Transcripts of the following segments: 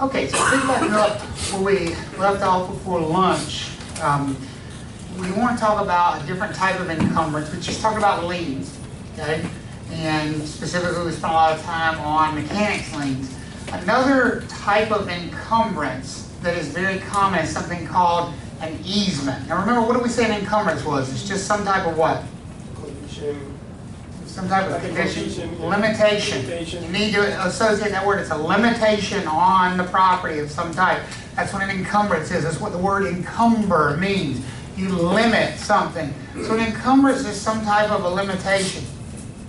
Okay, so picking up where we left off before lunch, we want to talk about a different type of encumbrance. We just talked about liens, okay? And specifically, we spent a lot of time on mechanics liens. Another type of encumbrance that is very common is something called an easement. Now remember, what did we say an encumbrance was? It's just some type of what? Condition. Some type of condition, limitation. You need to associate that word. It's a limitation on the property of some type. That's what an encumbrance is. That's what the word encumber means. You limit something. So an encumbrance is some type of a limitation.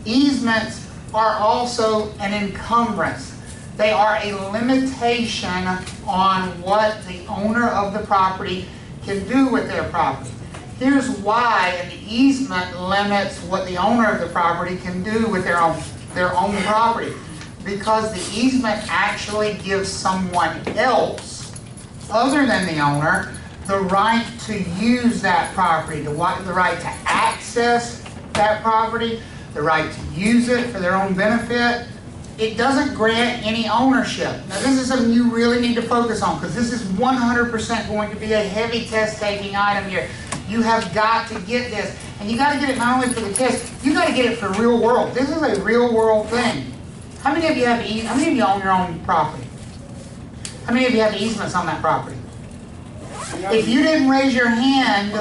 Easements are also an encumbrance. They are a limitation on what the owner of the property can do with their property. Here's why an easement limits what the owner of the property can do with their own property. Because the easement actually gives someone else, other than the owner, the right to use that property, the right to access that property, the right to use it for their own benefit. It doesn't grant any ownership. Now this is something you really need to focus on, because this is 100% going to be a heavy test-taking item here. You have got to get this, and you got to get it not only for the test, you got to get it for real world. This is a real world thing. How many of you how many of you own your own property? How many of you have easements on that property? If you didn't raise your hand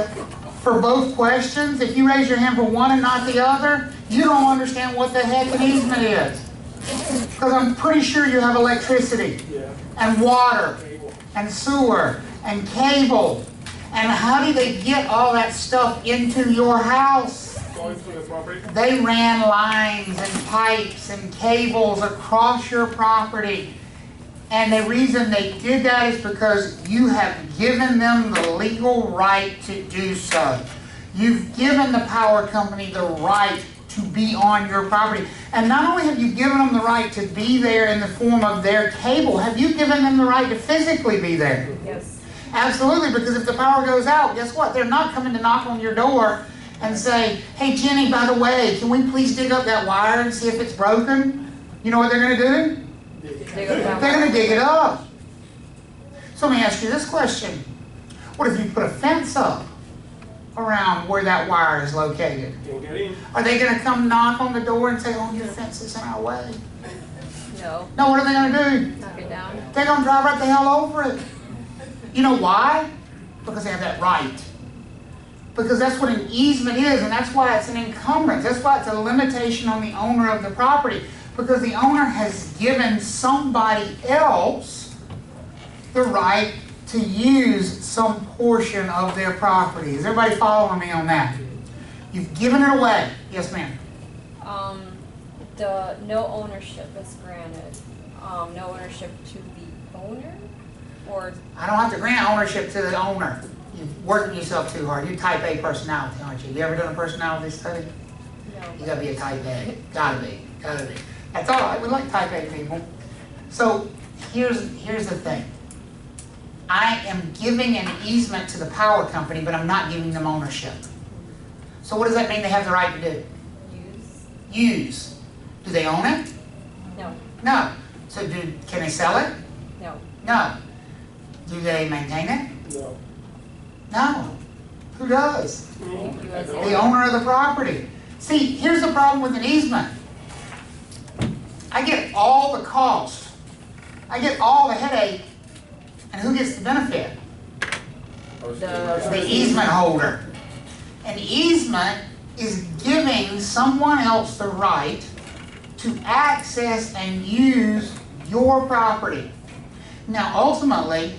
for both questions, if you raise your hand for one and not the other, you don't understand what the heck an easement is. Because I'm pretty sure you have electricity, and water, and sewer, and cable. And how do they get all that stuff into your house? Going through the property. They ran lines and pipes and cables across your property. And the reason they did that is because you have given them the legal right to do so. You've given the power company the right to be on your property. And not only have you given them the right to be there in the form of their cable, have you given them the right to physically be there? Yes. Absolutely, because if the power goes out, guess what? They're not coming to knock on your door and say, hey Jenny, by the way, can we please dig up that wire and see if it's broken? You know what they're going to do? They're going to dig it up. So let me ask you this question. What if you put a fence up around where that wire is located? Can't get in. Are they going to come knock on the door and say, oh, your fence is in our way? No. No, what are they going to do? Knock it down. They're going to drive right the hell over it. You know why? Because they have that right. Because that's what an easement is, and that's why it's an encumbrance. That's why it's a limitation on the owner of the property. Because the owner has given somebody else the right to use some portion of their property. Is everybody following me on that? You've given it away. Yes, ma'am. The no ownership is granted. No ownership to the owner, or I don't have to grant ownership to the owner. You're working yourself too hard. You're type A personality, aren't you? You ever done a personality study? no. You gotta be a type A. Gotta be. Gotta be. That's all right. We like type A people. So here's the thing. I am giving an easement to the power company, but I'm not giving them ownership. So what does that mean they have the right to do? Use. Do they own it? No. No. So can they sell it? No. No. Do they maintain it? No. No. Who does? USA. The owner of the property. See, here's the problem with an easement. I get all the cost. I get all the headache. And who gets the benefit? The easement holder. An easement is giving someone else the right to access and use your property. Now, ultimately,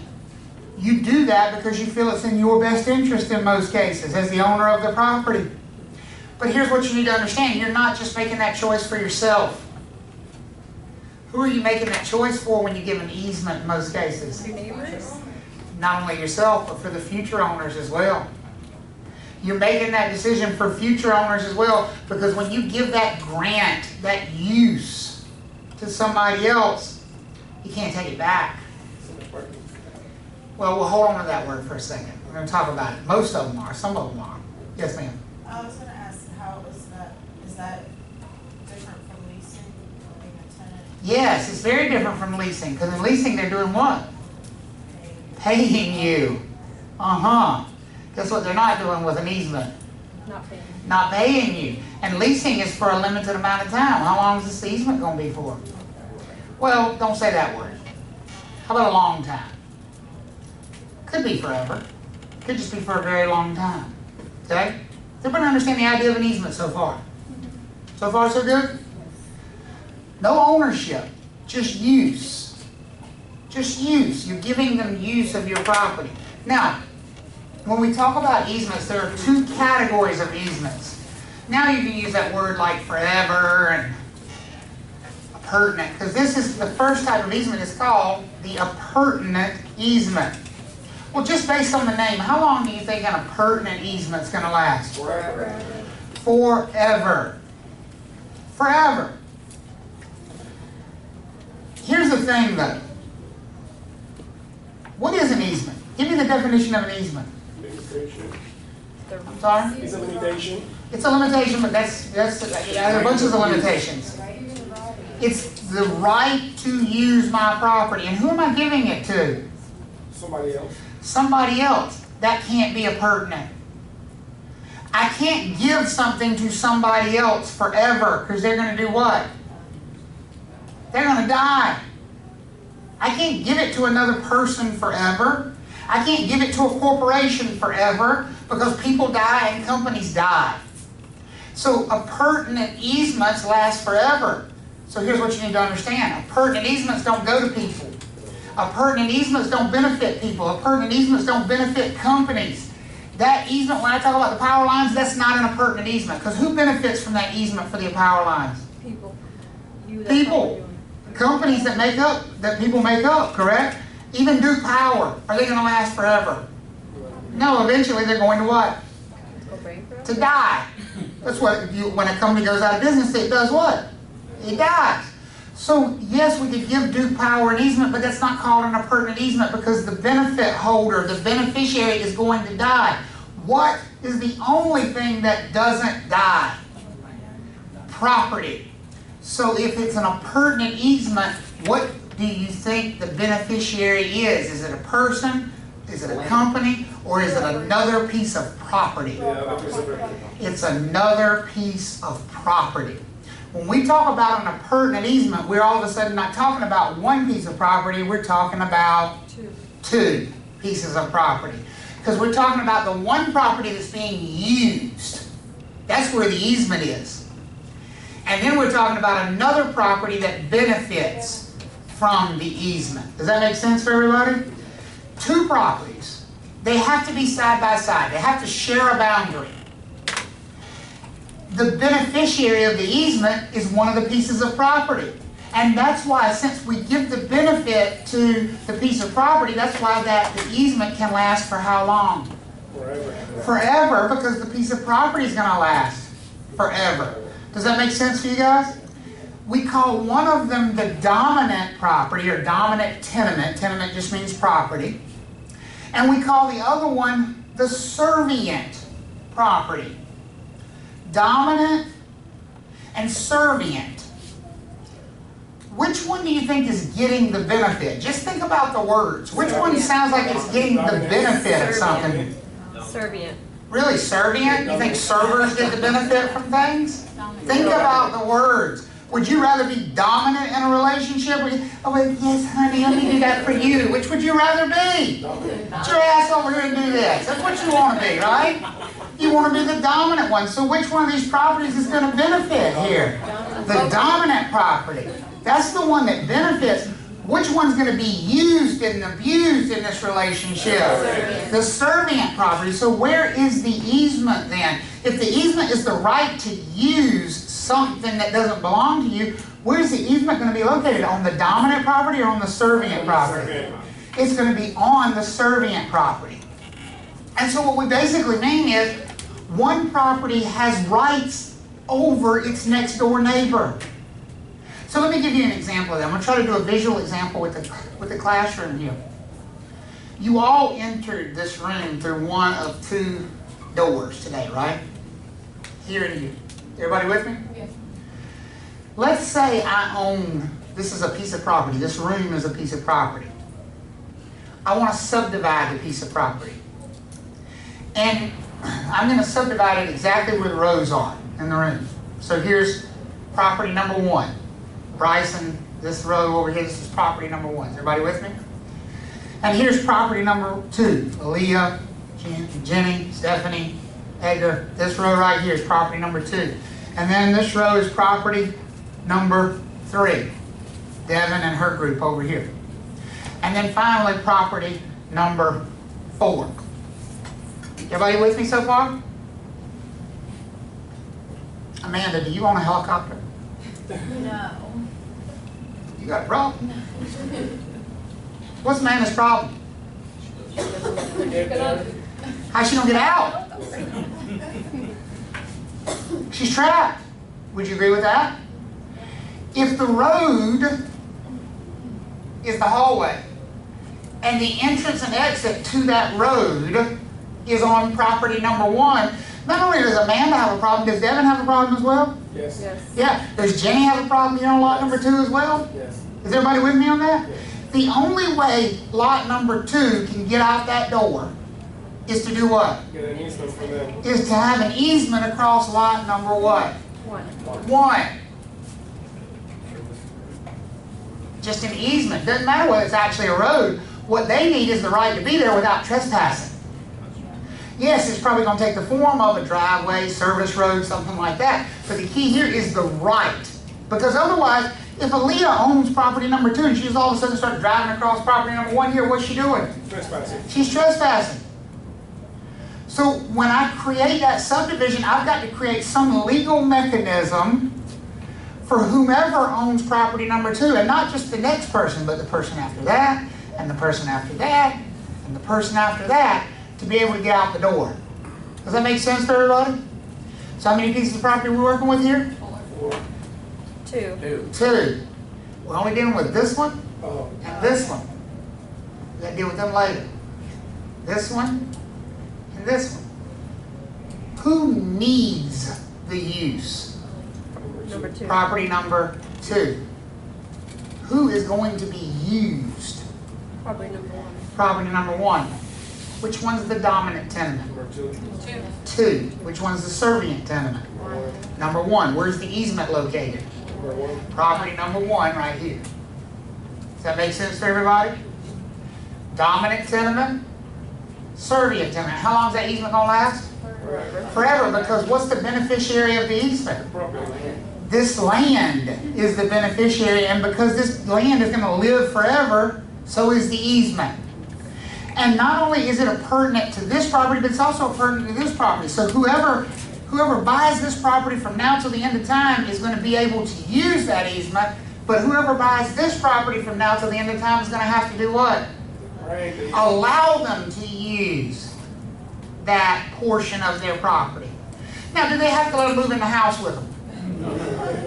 you do that because you feel it's in your best interest in most cases as the owner of the property. But here's what you need to understand. You're not just making that choice for yourself. Who are you making that choice for when you give an easement in most cases? Your neighbors? Not only yourself, but for the future owners as well. You're making that decision for future owners as well, because when you give that grant, that use to somebody else, you can't take it back. Well, we'll hold on to that word for a second. We're going to talk about it. Most of them are. Some of them are. Yes, ma'am. I was going to ask, is that different from leasing or being a tenant? Yes, it's very different from leasing, because in leasing they're doing what? Paying you. Guess what they're not doing with an easement? Not paying. Not paying you. And leasing is for a limited amount of time. How long is this easement going to be for? Well, don't say that word. How about a long time? Could be forever. Could just be for a very long time. Okay? Does everybody understand the idea of an easement so far? So far, so good? No ownership, just use. Just use. You're giving them use of your property. Now, when we talk about easements, there are two categories of easements. Now you can use that word like forever and appurtenant, because this is the first type of easement. It's called the appurtenant easement. Well, just based on the name, how long do you think an appurtenant easement is going to last? Forever. Forever. Forever. Here's the thing though. What is an easement? Give me the definition of an easement. Limitation. I'm sorry? It's a limitation. It's a limitation, but that's there are a bunch of the limitations. It's the right to use my property. And who am I giving it to? Somebody else. Somebody else. That can't be appurtenant. I can't give something to somebody else forever, because they're going to do what? They're going to die. I can't give it to another person forever. I can't give it to a corporation forever, because people die and companies die. So appurtenant easements last forever. So here's what you need to understand. Appurtenant easements don't go to people. Appurtenant easements don't benefit people. Appurtenant easements don't benefit companies. That easement, when I talk about the power lines, that's not an appurtenant easement. Because who benefits from that easement for the power lines? People. People. Companies that people make up, correct? Even Duke Power, are they going to last forever? No, eventually they're going to what? To die. That's what, when a company goes out of business, it does what? It dies. So yes, we could give Duke Power an easement, but that's not called an appurtenant easement, because the benefit holder, the beneficiary, is going to die. What is the only thing that doesn't die? Property. So if it's an appurtenant easement, what do you think the beneficiary is? Is it a person? Is it a company? Or is it another piece of property? It's another piece of property. When we talk about an appurtenant easement, we're all of a sudden not talking about one piece of property, we're talking about two pieces of property. Because we're talking about the one property that's being used. That's where the easement is. And then we're talking about another property that benefits from the easement. Does that make sense for everybody? Two properties. They have to be side by side. They have to share a boundary. The beneficiary of the easement is one of the pieces of property. And that's why, since we give the benefit to the piece of property, that's why the easement can last for how long? Forever. Forever, because the piece of property is going to last forever. Does that make sense to you guys? We call one of them the dominant property, or dominant tenement. Tenement just means property. And we call the other one the servient property. Dominant and servient. Which one do you think is getting the benefit? Just think about the words. Which one sounds like it's getting the benefit of something? Servient. Really, servient? You think servers get the benefit from things? Think about the words. Would you rather be dominant in a relationship? Oh, well, yes, honey, let me do that for you. Which would you rather be? Get your ass over here and do this. That's what you want to be, right? You want to be the dominant one. So which one of these properties is going to benefit here? The dominant property. That's the one that benefits. Which one's going to be used and abused in this relationship? The servient property. So where is the easement then? If the easement is the right to use something that doesn't belong to you, where's the easement going to be located? On the dominant property or on the servient property? It's going to be on the servient property. And so what we basically mean is one property has rights over its next door neighbor. So let me give you an example of that. I'm going to try to do a visual example with the classroom here. You all entered this room through one of two doors today, right? Here and here. Everybody with me? Yes. Let's say I own This is a piece of property. This room is a piece of property. I want to subdivide the piece of property. And I'm going to subdivide it exactly where the rows are in the room. So here's property number 1. Bryson, this row over here, this is property number 1. Is everybody with me? And here's property number 2. Aaliyah, Jenny, Stephanie, Edgar. This row right here is property number 2. And then this row is property number 3. Devin and her group over here. And then finally property number 4. Everybody with me so far? Amanda, do you own a helicopter? No. You got a problem? What's Amanda's problem? How's she gonna get out? She's trapped. Would you agree with that? If the road is the hallway and the entrance and exit to that road is on property number 1, not only does Amanda have a problem, does Devin have a problem as well? Yes. Yes. Yeah. Does Jenny have a problem here on lot number 2 as well? Yes. Is everybody with me on that? Yes. The only way lot number 2 can get out that door is to do what? Get an easement from them. Is to have an easement across lot number what? 1. Just an easement. Doesn't matter whether it's actually a road. What they need is the right to be there without trespassing. Yes, it's probably going to take the form of a driveway, service road, something like that. But the key here is the right. Because otherwise, if Aaliyah owns property number 2 and she's all of a sudden start driving across property number 1 here, what's she doing? Trespassing. She's trespassing. So when I create that subdivision, I've got to create some legal mechanism for whomever owns property number 2, and not just the next person, but the person after that, and the person after that, and the person after that, to be able to get out the door. Does that make sense to everybody? So how many pieces of property we're working with here? 2. 2. We're only dealing with this one Oh. and this one. We gotta deal with them later. This one and this one. Who needs the use? Number 2. Property number 2. Who is going to be used? Property number 1. Property number 1. Which one's the dominant tenement? Number 2. 2. Which one's the servient tenement? Number 1. Where's the easement located? Number 1. Property number 1 right here. Does that make sense to everybody? Dominant tenement, servient tenement. How long is that easement going to last? Forever, because what's the beneficiary of the easement? Property. This land is the beneficiary, and because this land is going to live forever, so is the easement. And not only is it appurtenant to this property, but it's also appurtenant to this property. So whoever buys this property from now till the end of time is going to be able to use that easement, but whoever buys this property from now till the end of time is going to have to do what? Right. Allow them to use that portion of their property. Now, do they have to let them move in the house with them?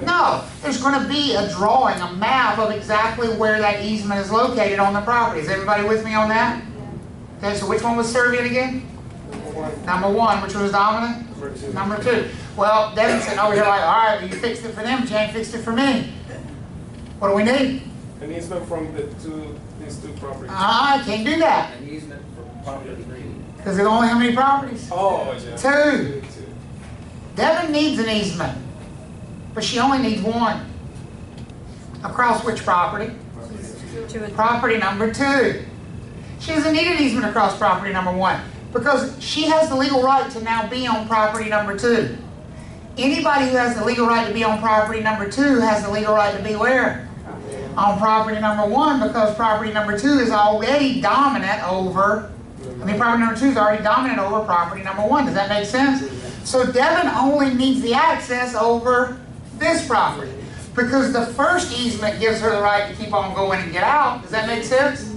No. There's going to be a drawing, a map of exactly where that easement is located on the property. Is everybody with me on that? Okay, so which one was servient again? Number 1. Which one was dominant? Number 2. Number 2. Well, Devin's sitting over here like, all right, well, you fixed it for them, Jane fixed it for me. What do we need? An easement from these two properties. I can't do that. An easement for property 3. Because they only how many properties? Oh, yeah. 2. Devin needs an easement, but she only needs 1. Across which property? 2 and 3. Property number 2. She doesn't need an easement across property number 1 because she has the legal right to now be on property number 2. Anybody who has the legal right to be on property number 2 has the legal right to be where? On property number 1, because property number 2 is already dominant over, property number 2 is already dominant over property number 1. Does that make sense? So Devin only needs the access over this property because the first easement gives her the right to keep on going and get out. Does that make sense?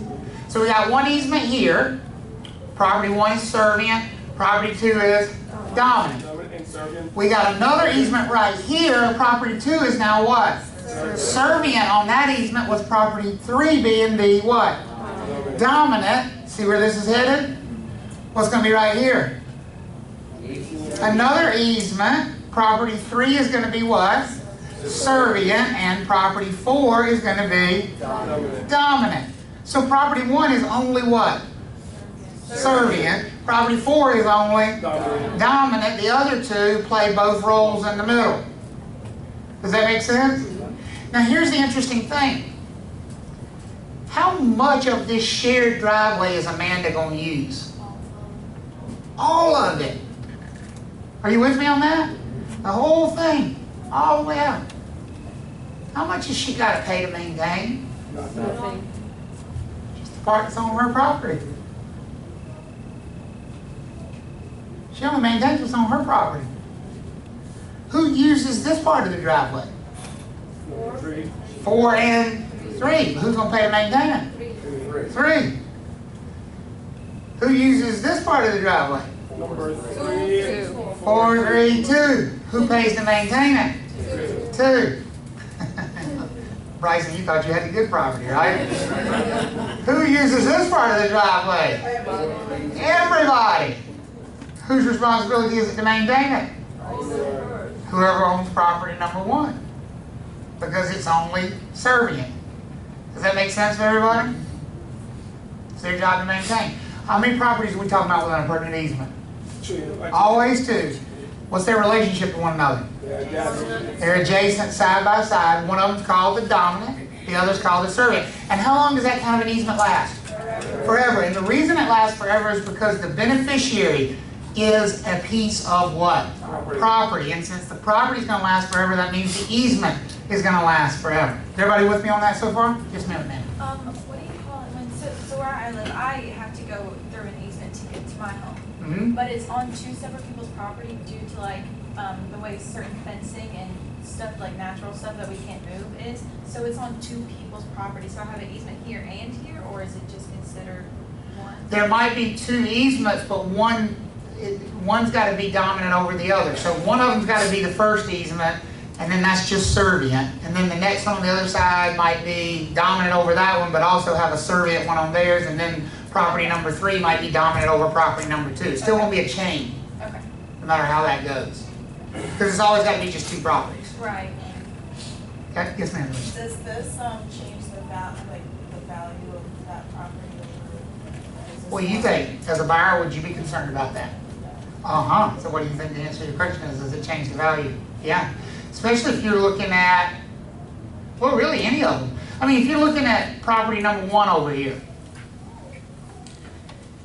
So we got 1 easement here. Property 1 is servient. Property 2 is dominant. We got another easement right here. Property 2 is now what? Servient on that easement, with property 3 being the what? Dominant. See where this is headed? What's going to be right here? Another easement. Property 3 is going to be what? servient, and property 4 is going to be Dominant. dominant. So property 1 is only what? Servient. Property 4 is only Dominant. dominant. The other two play both roles in the middle. Does that make sense? Now here's the interesting thing. How much of this shared driveway is Amanda going to use? All of it. Are you with me on that? The whole thing. All the way out. How much has she got to pay to maintain? Nothing. Just the part that's on her property. She only maintains what's on her property. Who uses this part of the driveway? Number 3. 4 and 3. Who's going to pay to maintain it? 3. Who uses this part of the driveway? Number 3. 4, 3, 2. Who pays to maintain it? 2. Bryson, you thought you had the good property, right? Who uses this part of the driveway? Everybody. Whose responsibility is it to maintain it? Whoever owns property number 1. Because it's only servient. Does that make sense for everybody? It's their job to maintain. How many properties are we talking about with an appurtenant easement? 2. Always 2. What's their relationship to one another? They're adjacent side by side. One of them's called the dominant, the other's called the servient. And how long does that kind of an easement last? Forever. And the reason it lasts forever is because the beneficiary is a piece of what? Property. And since the property is going to last forever, that means the easement is going to last forever. Is everybody with me on that so far? Just a minute. What do you call it when, so where I live, I have to go through an easement to get to my home. Mm-hmm. But it's on 2 separate people's property due to like, the way certain fencing and stuff, like natural stuff that we can't move is. So it's on 2 people's property. So I have an easement here and here, or is it just considered one? There might be 2 easements, but one's got to be dominant over the other. So one of them's got to be the first easement, and then that's just servient. And then the next one on the other side might be dominant over that one, but also have a servient one on theirs. And then property number 3 might be dominant over property number 2. It still won't be a chain, Okay. no matter how that goes. Because it's always got to be just 2 properties. Right. Okay? Yes, ma'am. Does this change the value of that property? What do you think? As a buyer, would you be concerned about that? Uh-huh. So what do you think the answer to your question is? Does it change the value? Yeah. Especially if you're looking at, well, really any of them. I mean, if you're looking at property number 1 over here,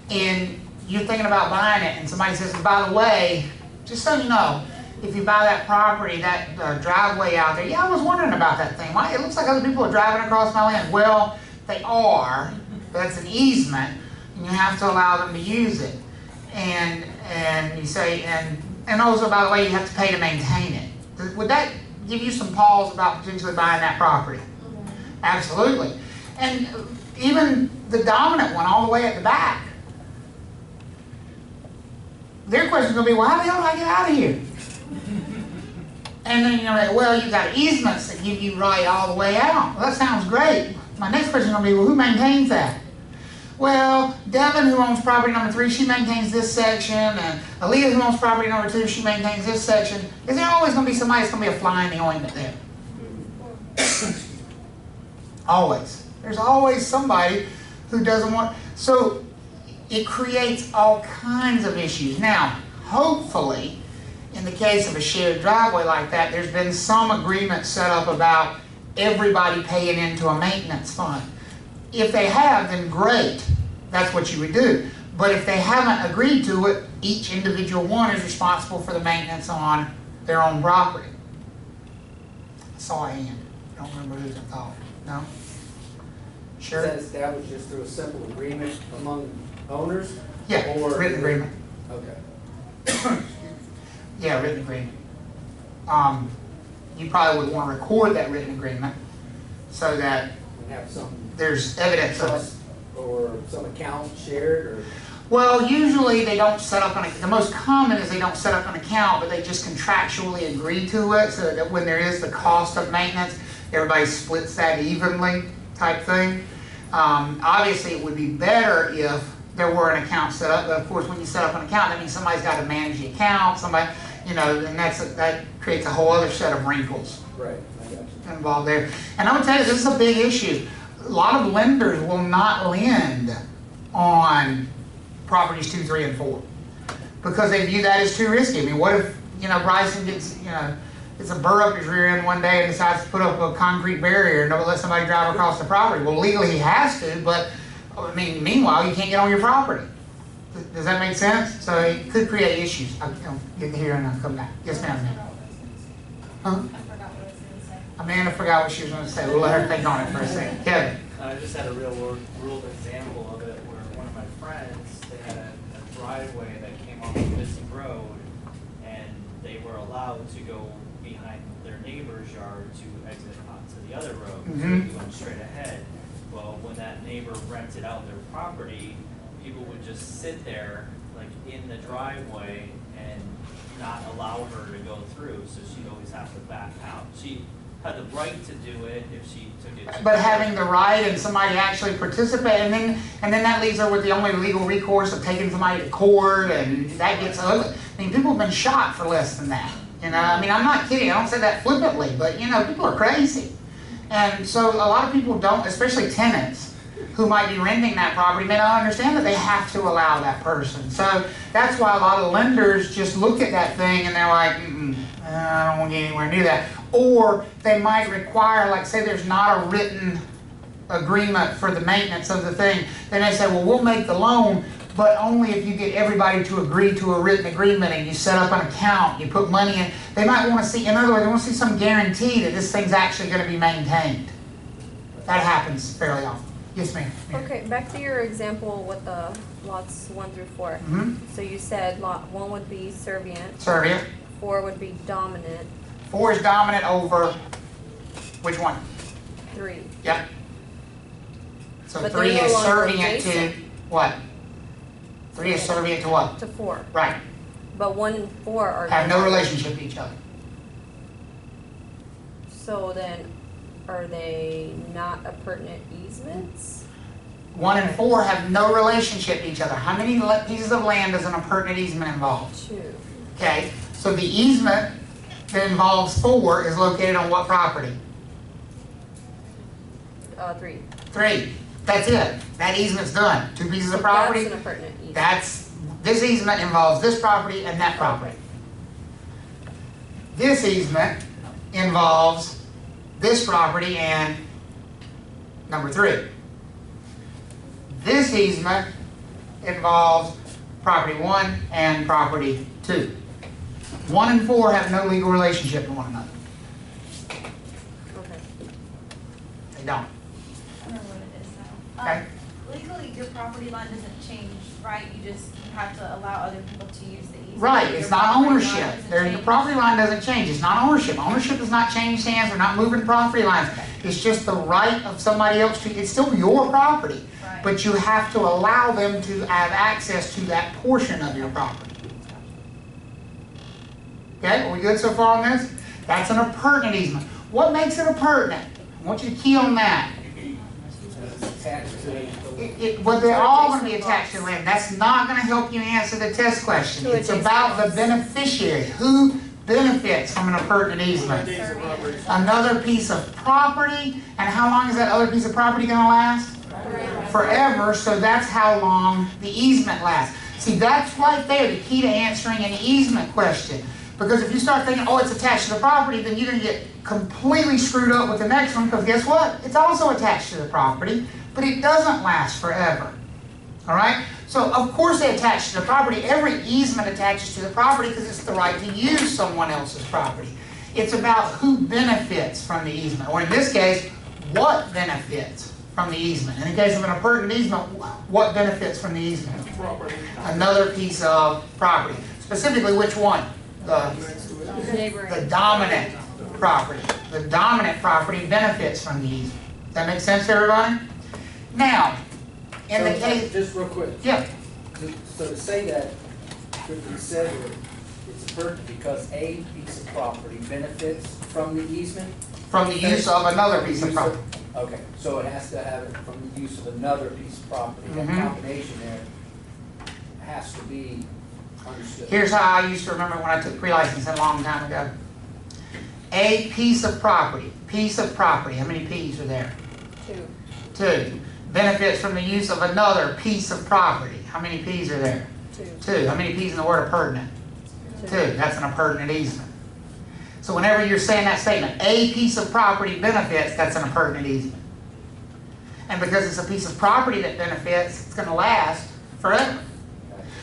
and you're thinking about buying it, and somebody says, by the way, just so you know, if you buy that property, that driveway out there, yeah, I was wondering about that thing. Why? It looks like other people are driving across my land. Well, they are. That's an easement, and you have to allow them to use it. And you say, and also, by the way, you have to pay to maintain it. Would that give you some pause about potentially buying that property? Absolutely. And even the dominant one all the way at the back. Their question's going to be, well, how the hell do I get out of here? And then you're like, well, you've got easements that give you right all the way out. Well, that sounds great. My next question is going to be, well, who maintains that? Well, Devin, who owns property number 3, she maintains this section, and Aaliyah, who owns property number 2, she maintains this section. Is there always going to be somebody that's going to be a fly in the ointment there? Always. There's always somebody who doesn't want. So it creates all kinds of issues. Now, hopefully, in the case of a shared driveway like that, there's been some agreement set up about everybody paying into a maintenance fund. If they have, then great. That's what you would do. But if they haven't agreed to it, each individual one is responsible for the maintenance on their own property. I saw a hand. I don't remember whose I thought. No? Sure? Is that established just through a simple agreement among owners? Yeah, Or written agreement. Okay. Yeah, written agreement. You probably would want to record that written agreement so that And have some there's evidence of it. trust or some account shared or? Well, usually they don't set up the most common is they don't set up an account, but they just contractually agree to it so that when there is the cost of maintenance, everybody splits that evenly type thing. Obviously, it would be better if there were an account set up, but of course, when you set up an account, that means somebody's got to manage the account. You know, and that creates a whole other set of wrinkles Right, I got you. involved there. And I'm gonna tell you, this is a big issue. A lot of lenders will not lend on properties 2, 3, and 4 because they view that as too risky. I mean, what if, you know, Bryson gets, you know, gets a burr up his rear end one day and decides to put up a concrete barrier and don't let somebody drive across the property? Well, legally he has to, but I mean, meanwhile, you can't get on your property. Does that make sense? So it could create issues. I'll get here and I'll come back. Yes, ma'am. Huh? I forgot what I was gonna say. Amanda forgot what she was going to say. We'll let her think on it for a second. Kevin. I just had a real world example of it where one of my friends, they had a driveway that came off a busy road, and they were allowed to go behind their neighbor's yard to exit onto the other road. So they went straight ahead. Well, when that neighbor rented out their property, people would just sit there, like in the driveway, and not allow her to go through, so she'd always have to back out. She had the right to do it if she took it. But having the right and somebody actually participate, and then that leaves her with the only legal recourse of taking somebody to court, and that gets ugly. I mean, people have been shot for less than that. You know, I mean, I'm not kidding. I don't say that flippantly, but you know, people are crazy. And so a lot of people don't, especially tenants who might be renting that property, may not understand that they have to allow that person. So that's why a lot of lenders just look at that thing and they're like, I don't want to get anywhere near that. Or they might require, like say there's not a written agreement for the maintenance of the thing. They may say, well, we'll make the loan, but only if you get everybody to agree to a written agreement and you set up an account, you put money in. They might want to see, in other words, they want to see some guarantee that this thing's actually going to be maintained. That happens fairly often. Yes, ma'am. Okay, back to your example with the lots 1 through 4. So you said lot 1 would be servient, Servient. 4 would be dominant, 4 is dominant over which one? 3. Yep. So But 3 they're is no longer servient to adjacent. what? 3 is servient to what? To 4. Right. But 1 and 4 are Have no relationship to each other. So then, are they not appurtenant easements? 1 and 4 have no relationship to each other. How many pieces of land does an appurtenant easement involve? 2. Okay, so the easement that involves 4 is located on what property? 3. 3. That's it. That easement's done. 2 pieces of property. That's an appurtenant easement. This easement involves this property and that property. This easement involves this property and number 3. This easement involves property 1 and property 2. 1 and 4 have no legal relationship to one another. Okay. They don't. I don't know what it is now. Okay. Legally, your property line doesn't change, right? You just have to allow other people to use the easement. Right, Your it's not property line ownership. doesn't The change. property line doesn't change. It's not ownership. Ownership does not change hands. We're not moving property lines. It's just the right of somebody else to, it's still your property. Right. But you have to allow them to have access to that portion of your property. Okay, are we good so far on this? That's an appurtenant easement. What makes it appurtenant? I want you to key on that. Attached to Well, they're all going to be attached to the land. That's not going to help you answer the test question. It's about the beneficiary. Who benefits from an appurtenant easement? Another piece of property. And how long is that other piece of property going to last? Forever. So that's how long the easement lasts. See, that's right there, the key to answering an easement question. Because if you start thinking, oh, it's attached to the property, then you're going to get completely screwed up with the next one, because guess what? It's also attached to the property, but it doesn't last forever. All right? So, of course they attach to the property. Every easement attaches to the property because it's the right to use someone else's property. It's about who benefits from the easement, or in this case, what benefits from the easement. In the case of an appurtenant easement, what benefits from the easement? Property. Another piece of property. Specifically, which one? The dominant property. The dominant property benefits from the easement. Does that make sense to everybody? Now, in the case... Just real quick. Yeah. So to say that, it said it's appurtenant because a piece of property benefits from the easement? From the use of another piece of property. Okay, so it has to have it from the use of another piece of property. That combination there has to be Understood. Here's how I used to remember when I took pre-licensing a long time ago. A piece of property, how many P's are there? 2. 2. Benefits from the use of another piece of property. How many P's are there? 2. 2. How many P's in the word appurtenant? 2. That's an appurtenant easement. So whenever you're saying that statement, a piece of property benefits, that's an appurtenant easement. And because it's a piece of property that benefits, it's going to last forever.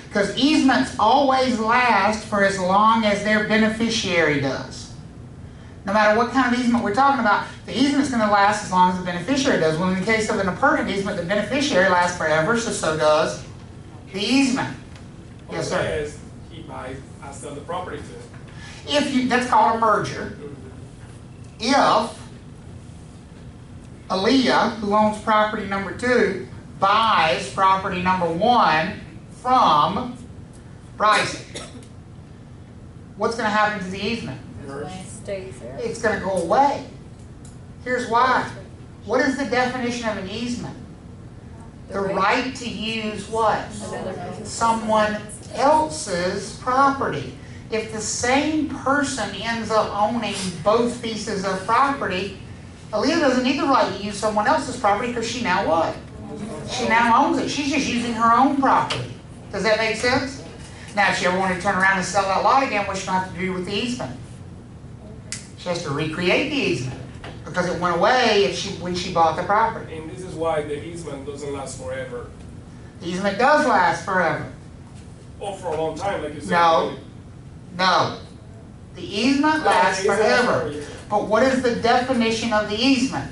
Because easements always last for as long as their beneficiary does. No matter what kind of easement we're talking about, the easement's going to last as long as the beneficiary does. Well, in the case of an appurtenant easement, the beneficiary lasts forever, so does the easement. Yes, sir. As he buys, I sell the property to him. If you, that's called a merger. If Aaliyah, who owns property number 2, buys property number 1 from Bryson, what's going to happen to the easement? Stays there. It's going to go away. Here's why. What is the definition of an easement? The right to use what? Someone else's property. If the same person ends up owning both pieces of property, Aaliyah doesn't need the right to use someone else's property because she now what? She now owns it. She's just using her own property. Does that make sense? Now, if she ever wanted to turn around and sell that lot again, what's she going to have to do with the easement? She has to recreate the easement because it went away when she bought the property. And this is why the easement doesn't last forever. The easement does last forever. Or for a long time, like you said. No. No. The easement lasts forever. But what is the definition of the easement?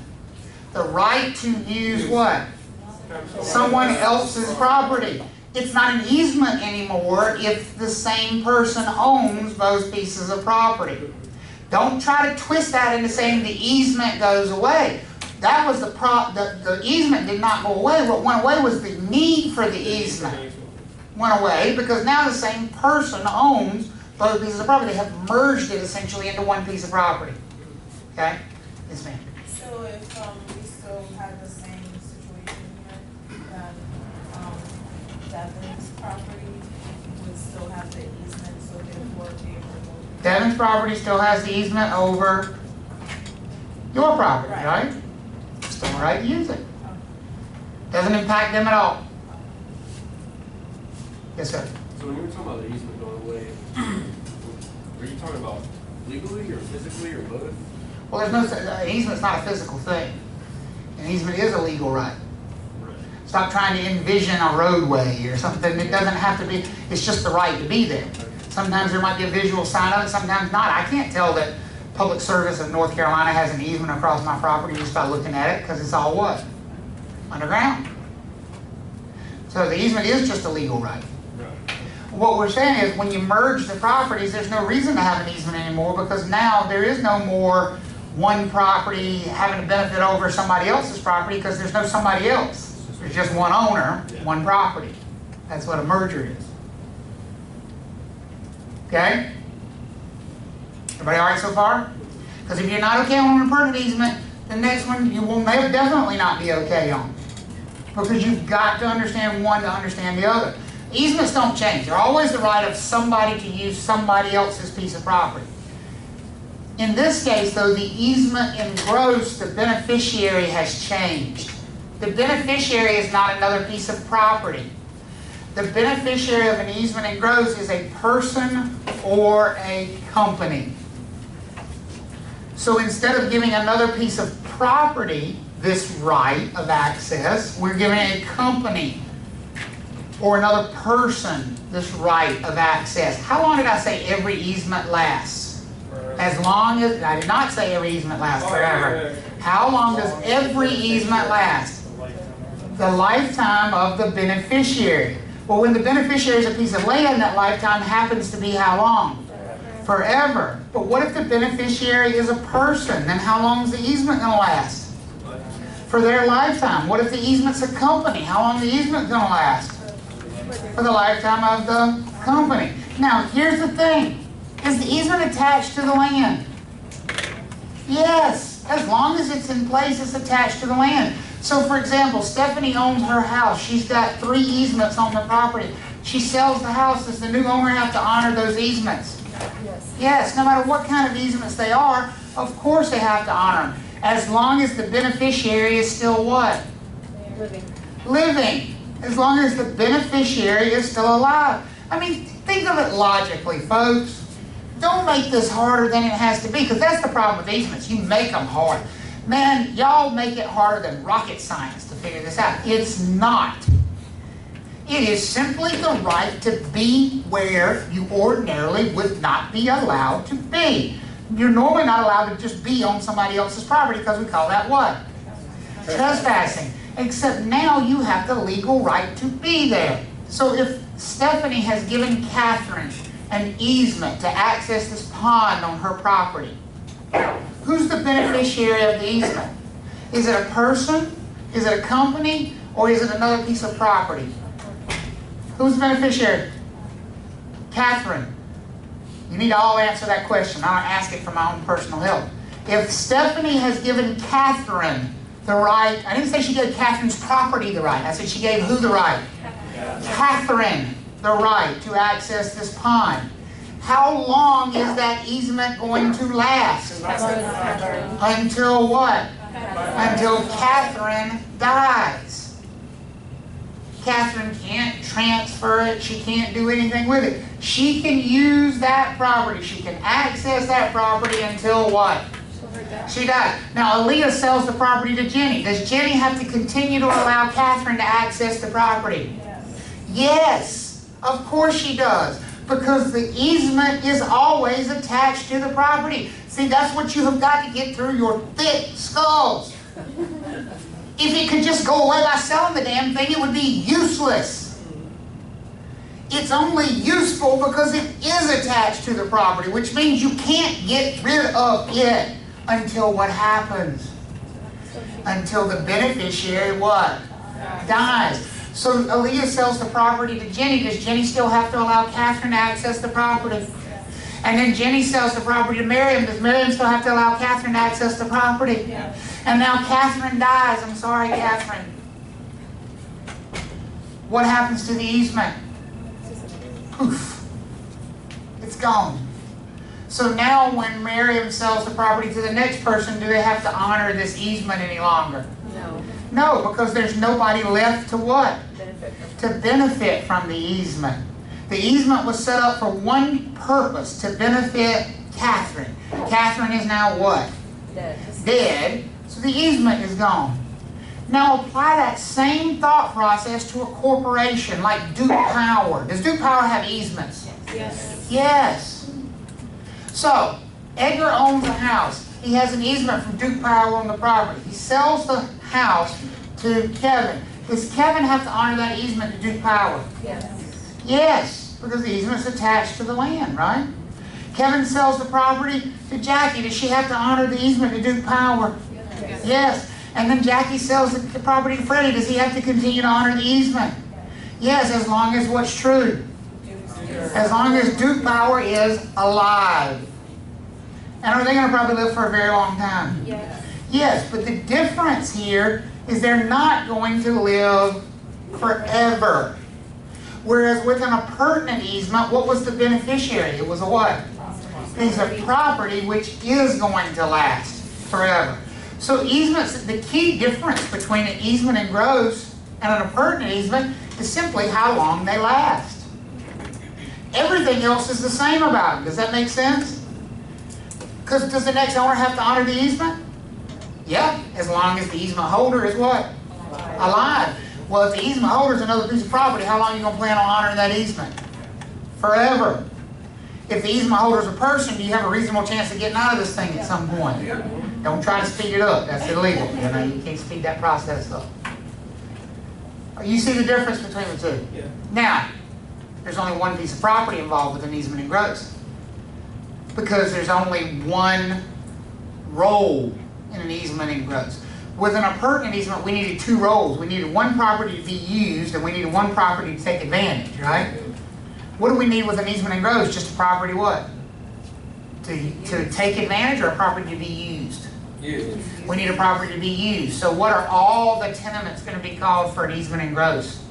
The right to use what? Someone else's property. It's not an easement anymore if the same person owns both pieces of property. Don't try to twist that into saying the easement goes away. That was the easement did not go away. What went away was the need for the easement. Went away because now the same person owns both pieces of property. They have merged it essentially into one piece of property. Okay? Yes, ma'am. So if we still have the same situation here, that Devin's property would still have the easement, so therefore be able to go. Devin's property still has the easement over your property, right? Still the right to use it. Doesn't impact them at all. Yes, sir. So when you were talking about the easement going away, were you talking about legally or physically or both? Well, there's no, an easement's not a physical thing. An easement is a legal right. Stop trying to envision a roadway or something. It doesn't have to be, it's just the right to be there. Sometimes there might be a visual sign of it, sometimes not. I can't tell that Public Service of North Carolina has an easement across my property just by looking at it, because it's all what? Underground. So the easement is just a legal right. What we're saying is when you merge the properties, there's no reason to have an easement anymore, because now there is no more one property having to benefit over somebody else's property, because there's no somebody else. There's just one owner, one property. That's what a merger is. Okay? Everybody all right so far? Because if you're not okay on an appurtenant easement, the next one you will definitely not be okay on. Because you've got to understand one to understand the other. Easements don't change. They're always the right of somebody to use somebody else's piece of property. In this case, though, the easement engrossed, the beneficiary has changed. The beneficiary is not another piece of property. The beneficiary of an easement engrossed is a person or a company. So instead of giving another piece of property this right of access, we're giving a company or another person this right of access. How long did I say every easement lasts? As long as, I did not say every easement lasts forever. How long does every easement last? The lifetime of the beneficiary. Well, when the beneficiary is a piece of land, that lifetime happens to be how long? Forever. But what if the beneficiary is a person? Then how long is the easement going to last? For their lifetime. What if the easement's a company? How long is the easement going to last? For the lifetime of the company. Now, here's the thing. Is the easement attached to the land? Yes. As long as it's in place, it's attached to the land. So, for example, Stephanie owns her house. She's got 3 easements on the property. she sells the house, does the new owner have to honor those easements? Yes. Yes, no matter what kind of easements they are, of course they have to honor them. As long as the beneficiary is still what? Living. Living. As long as the beneficiary is still alive. I mean, think of it logically, folks. Don't make this harder than it has to be, because that's the problem with easements. You make them hard. Man, y'all make it harder than rocket science to figure this out. It's not. It is simply the right to be where you ordinarily would not be allowed to be. You're normally not allowed to just be on somebody else's property because we call that what? Trespassing. Except now you have the legal right to be there. So if Stephanie has given Catherine an easement to access this pond on her property, who's the beneficiary of the easement? Is it a person? Is it a company? Or is it another piece of property? Who's the beneficiary? Catherine. You need to all answer that question. I don't ask it for my own personal help. If Stephanie has given Catherine the right, I didn't say she gave Catherine's property the right. I said she gave who the right? Catherine the right to access this pond. How long is that easement going to last? Until what? Until Catherine dies. Catherine can't transfer it. She can't do anything with it. She can use that property. She can access that property until what? She dies. Now, Aaliyah sells the property to Jenny. Does Jenny have to continue to allow Catherine to access the property? Yes, of course she does. Because the easement is always attached to the property. See, that's what you have got to get through your thick skulls. If it could just go away by selling the damn thing, it would be useless. It's only useful because it is attached to the property, which means you can't get rid of it until what happens? Until the beneficiary what? Dies. So Aaliyah sells the property to Jenny. Does Jenny still have to allow Catherine to access the property? And then Jenny sells the property to Miriam. Does Miriam still have to allow Catherine to access the property? Yeah. And now Catherine dies. I'm sorry, Catherine. What happens to the easement? Poof. It's gone. So now when Miriam sells the property to the next person, do they have to honor this easement any longer? No. No, because there's nobody left to what? Benefit from. To benefit from the easement. The easement was set up for one purpose, to benefit Catherine. Catherine is now what? Dead. Dead, so the easement is gone. Now apply that same thought process to a corporation like Duke Power. Does Duke Power have easements? Yes. Yes. So, Edgar owns a house. He has an easement from Duke Power on the property. He sells the house to Kevin. Does Kevin have to honor that easement to Duke Power? Yes. Yes, because the easement's attached to the land, right? Kevin sells the property to Jackie. Does she have to honor the easement to Duke Power? Yes. Yes. And then Jackie sells the property to Freddie. Does he have to continue to honor the easement? Yes, as long as what's true? As long as Duke Power is alive. And are they going to probably live for a very long time? Yes. Yes, but the difference here is they're not going to live forever. Whereas with an appurtenant easement, what was the beneficiary? It was a what? Piece of property which is going to last forever. So easements, the key difference between an easement in gross and an appurtenant easement is simply how long they last. Everything else is the same about them. Does that make sense? Because does the next owner have to honor the easement? Yeah, as long as the easement holder is what? Alive. Well, if the easement holder is another piece of property, how long are you going to plan on honoring that easement? Forever. If the easement holder is a person, do you have a reasonable chance of getting out of this thing at some point? Don't try to speed it up. That's illegal. You know, you can't speed that process up. You see the difference between the two? Yeah. Now, there's only one piece of property involved with an easement in gross. Because there's only one role in an easement in gross. With an appurtenant easement, we needed two roles. We needed one property to be used, and we needed one property to take advantage, right? What do we need with an easement in gross? Just a property what? To take advantage, or a property to be used? Used. We need a property to be used. So what are all the tenements going to be called for an easement in gross?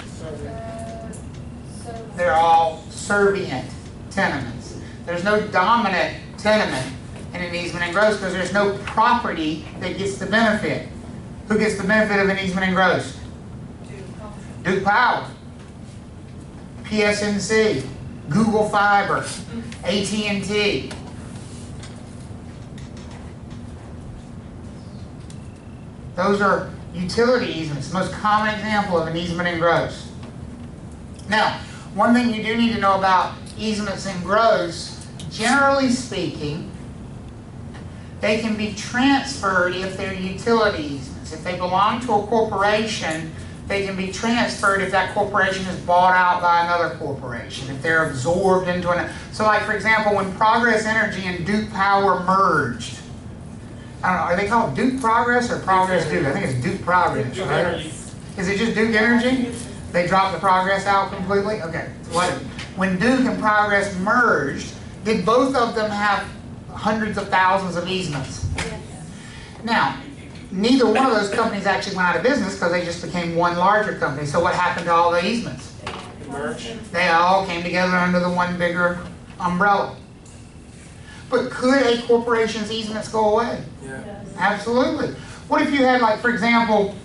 They're all servient tenements. There's no dominant tenement in an easement and gross because there's no property that gets the benefit. Who gets the benefit of an easement and gross? Duke Power, PSNC, Google Fiber, AT&T. Those are utility easements, the most common example of an easement and gross. Now, one thing you do need to know about easements and gross, generally speaking, they can be transferred if they're utility easements. If they belong to a corporation, they can be transferred if that corporation is bought out by another corporation, if they're absorbed into an... So like, for example, when Progress Energy and Duke Power merged, I don't know, are they called Duke Progress or Progress Duke? I think it's Duke Progress, Duke right? Energy. Is it just Duke Energy? They dropped the Progress out completely? Okay. When Duke and Progress merged, did both of them have hundreds of thousands of easements? Now, neither one of those companies actually went out of business because they just became one larger company. So what happened to all the easements? Merge. They all came together under the one bigger umbrella. But could a corporation's easements go away? Yeah. Absolutely. What if you had, like, for example,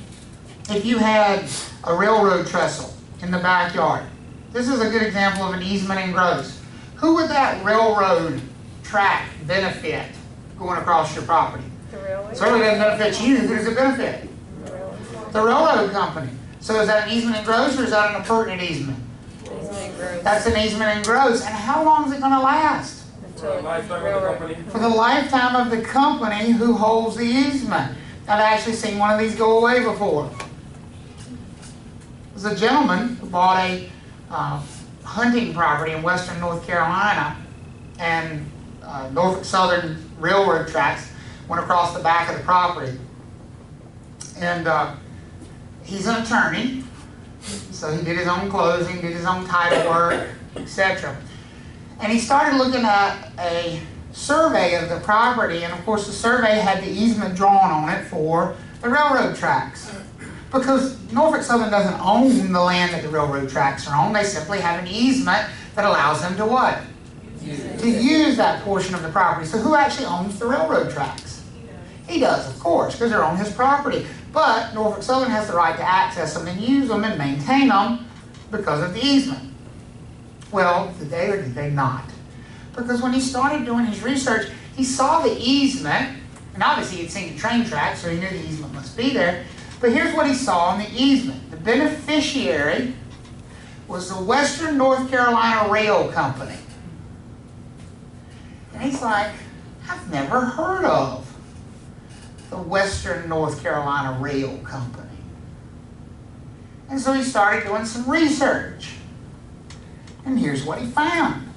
if you had a railroad trestle in the backyard? This is a good example of an easement and gross. Who would that railroad track benefit going across your property? The railway? It certainly doesn't benefit you. Who does it benefit? The railway. The railroad company. So is that an easement and gross or is that an appurtenant easement? Easement and gross. That's an easement and gross. And how long is it going to last? Until For the lifetime of the railroad- company. For the lifetime of the company who holds the easement. I've actually seen one of these go away before. There's a gentleman who bought a hunting property in western North Carolina, and Norfolk Southern Railroad tracks went across the back of the property. And he's an attorney, so he did his own closing, did his own title work, etc. And he started looking at a survey of the property, and of course the survey had the easement drawn on it for the railroad tracks. Because Norfolk Southern doesn't own the land that the railroad tracks are on, they simply have an easement that allows them to what? To use that portion of the property. So who actually owns the railroad tracks? He does, of course, because they're on his property. But Norfolk Southern has the right to access them and use them and maintain them because of the easement. Well, did they or did they not? Because when he started doing his research, he saw the easement, and obviously he'd seen the train track, so he knew the easement must be there. But here's what he saw in the easement. The beneficiary was the Western North Carolina Rail Company. And he's like, I've never heard of the Western North Carolina Rail Company. And so he started doing some research. And here's what he found.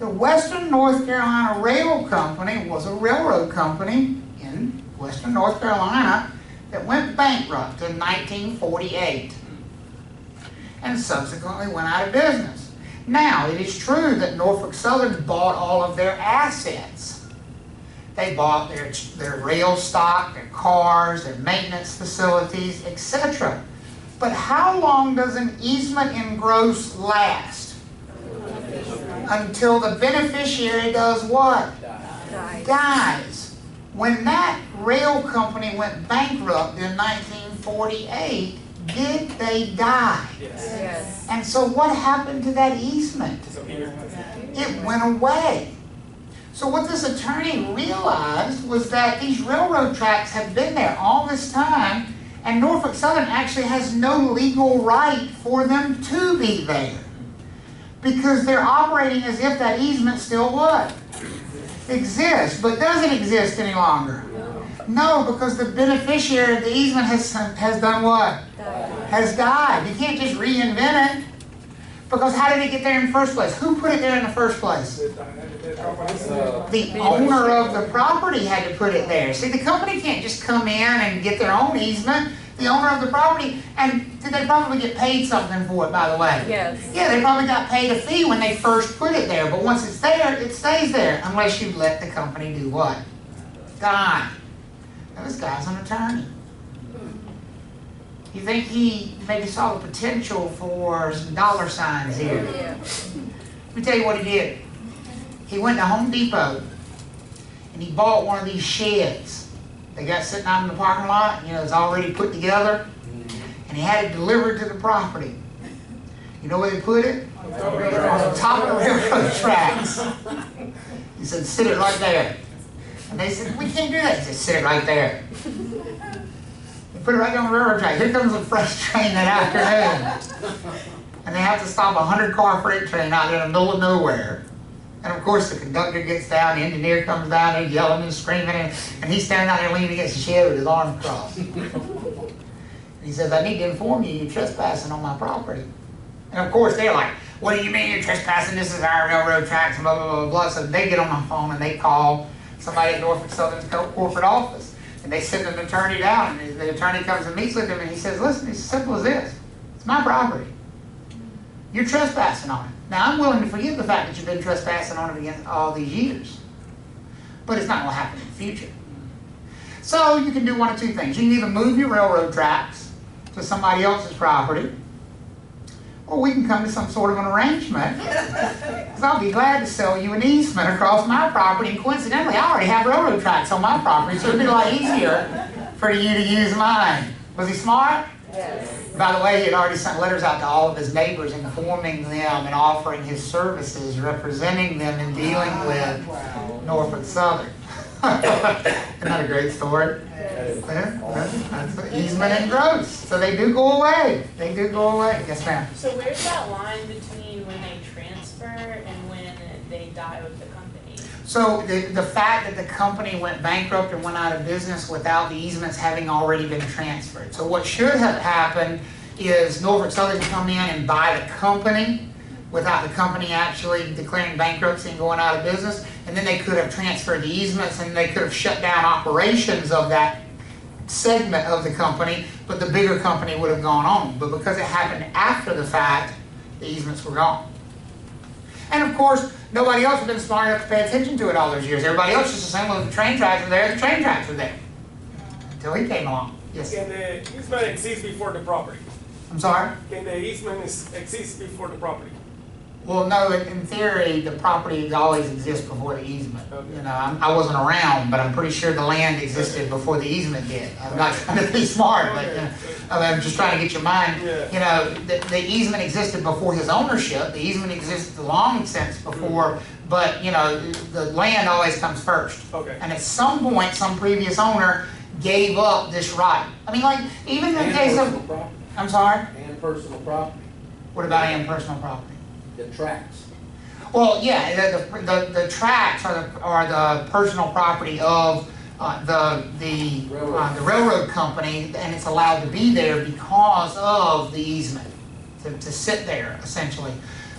The Western North Carolina Rail Company was a railroad company in Western North Carolina that went bankrupt in 1948 and subsequently went out of business. Now, it is true that Norfolk Southern bought all of their assets. They bought their rail stock, their cars, their maintenance facilities, etc. But how long does an easement in gross last? Until the beneficiary does what? Dies. When that rail company went bankrupt in 1948, did they die? Yes. And so what happened to that easement? It went away. So what this attorney realized was that these railroad tracks have been there all this time, and Norfolk Southern actually has no legal right for them to be there. Because they're operating as if that easement still what? Exists, but doesn't exist any longer. No, because the beneficiary of the easement has done what? Has died. You can't just reinvent it. Because how did it get there in the first place? Who put it there in the first place? The owner of the property had to put it there. See, the company can't just come in and get their own easement. The owner of the property, and did they probably get paid something for it, by the way? Yes. Yeah, they probably got paid a fee when they first put it there, but once it's there, it stays there, unless you let the company do what? Die. Now, this guy's an attorney. You think he maybe saw the potential for some dollar signs here? Yeah. Let me tell you what he did. He went to Home Depot and he bought one of these sheds they got sitting out in the parking lot. You know, it's already put together. And he had it delivered to the property. You know where they put it? On the top of the railroad tracks. He said, sit it right there. And they said, we can't do that. He said, sit it right there. They put it right on the railroad track. Here comes a fresh train that afternoon. And they have to stop a 100-car freight train out there in the middle of nowhere. And of course the conductor gets down, the engineer comes down there yelling and screaming, and he's standing out there leaning against the shed with his arms crossed. And he says, I need to inform you, you're trespassing on my property. And of course they're like, what do you mean you're trespassing? This is our railroad tracks, blah, blah, blah, blah. So they get on the phone and they call somebody at Norfolk Southern's corporate office. And they send an attorney down, and the attorney comes and meets with him, and he says, listen, it's as simple as this. It's my property. You're trespassing on it. Now, I'm willing to forgive the fact that you've been trespassing on it again all these years. But it's not going to happen in the future. So you can do one of two things. You can either move your railroad tracks to somebody else's property, or we can come to some sort of an arrangement. Because I'll be glad to sell you an easement across my property. And coincidentally, I already have railroad tracks on my property, so it'd be a lot easier for you to use mine. Was he smart? Yes. By the way, he had already sent letters out to all of his neighbors informing them and offering his services, representing them in dealing with Norfolk Southern. Isn't that a great story? That's easement and gross. So they do go away. They do go away. Yes, ma'am. So where's that line between when they transfer and when they die with the company? So the fact that the company went bankrupt and went out of business without the easements having already been transferred. So what should have happened is Norfolk Southern come in and buy the company without the company actually declaring bankruptcy and going out of business, and then they could have transferred the easements and they could have shut down operations of that segment of the company, but the bigger company would have gone on. But because it happened after the fact, the easements were gone. And of course, nobody else had been smart enough to pay attention to it all those years. Everybody else just assumed, well, the train tracks were there, the train tracks were there. Until he came along. Yes? Can the easement exist before the property? I'm sorry? Can the easement exist before the property? Well, no, in theory, the property always exists before the easement. Okay. You know, I wasn't around, but I'm pretty sure the land existed before the easement did. I'm not trying to be smart, but you know, I'm just trying to get your mind. Yeah. You know, the easement existed before his ownership. The easement existed long since before, but you know, the land always comes first. Okay. And at some point, some previous owner gave up this right. I mean, like, even in the case of, Property. I'm sorry? And personal property, What about and personal property? the tracks. Well, yeah, the tracks are the personal property of the railroad company, and it's allowed to be there because of the easement, to sit there, essentially.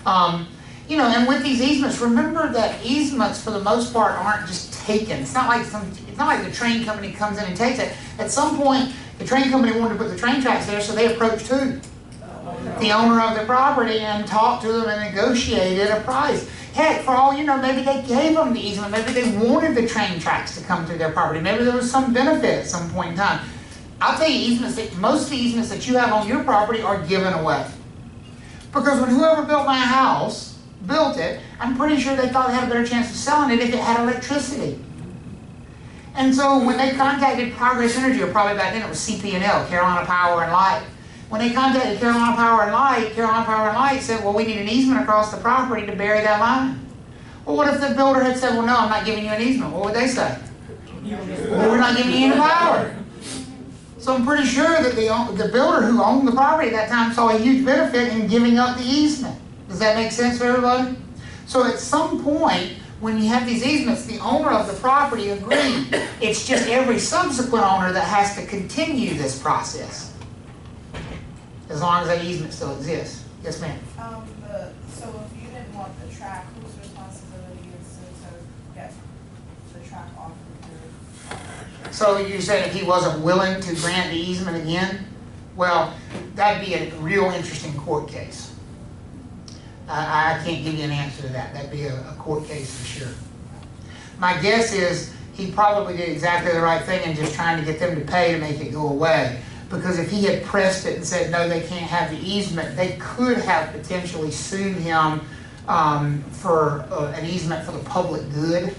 You know, and with these easements, remember that easements, for the most part, aren't just taken. It's not like the train company comes in and takes it. At some point, the train company wanted to put the train tracks there, so they approached who? The owner of the property and talked to them and negotiated a price. Heck, for all you know, maybe they gave them the easement. Maybe they wanted the train tracks to come through their property. Maybe there was some benefit at some point in time. I'll tell you, most of the easements that you have on your property are given away. Because when whoever built my house built it, I'm pretty sure they thought they had a better chance of selling it if it had electricity. And so when they contacted Progress Energy, or probably back then it was CP&L, Carolina Power and Light, when they contacted Carolina Power and Light said, well, we need an easement across the property to bury that line. Well, what if the builder had said, well, no, I'm not giving you an easement? What would they say? Well, we're not giving you any power. So I'm pretty sure that the builder who owned the property at that time saw a huge benefit in giving up the easement. Does that make sense for everybody? So at some point, when you have these easements, the owner of the property agreed. It's just every subsequent owner that has to continue this process, as long as that easement still exists. Yes, ma'am. So if you didn't want the track, whose responsibility is it to get the track off of your? So you said if he wasn't willing to grant the easement again? Well, that'd be a real interesting court case. I can't give you an answer to that. That'd be a court case for sure. My guess is he probably did exactly the right thing and just trying to get them to pay to make it go away. Because if he had pressed it and said, no, they can't have the easement, they could have potentially sued him for an easement for the public good.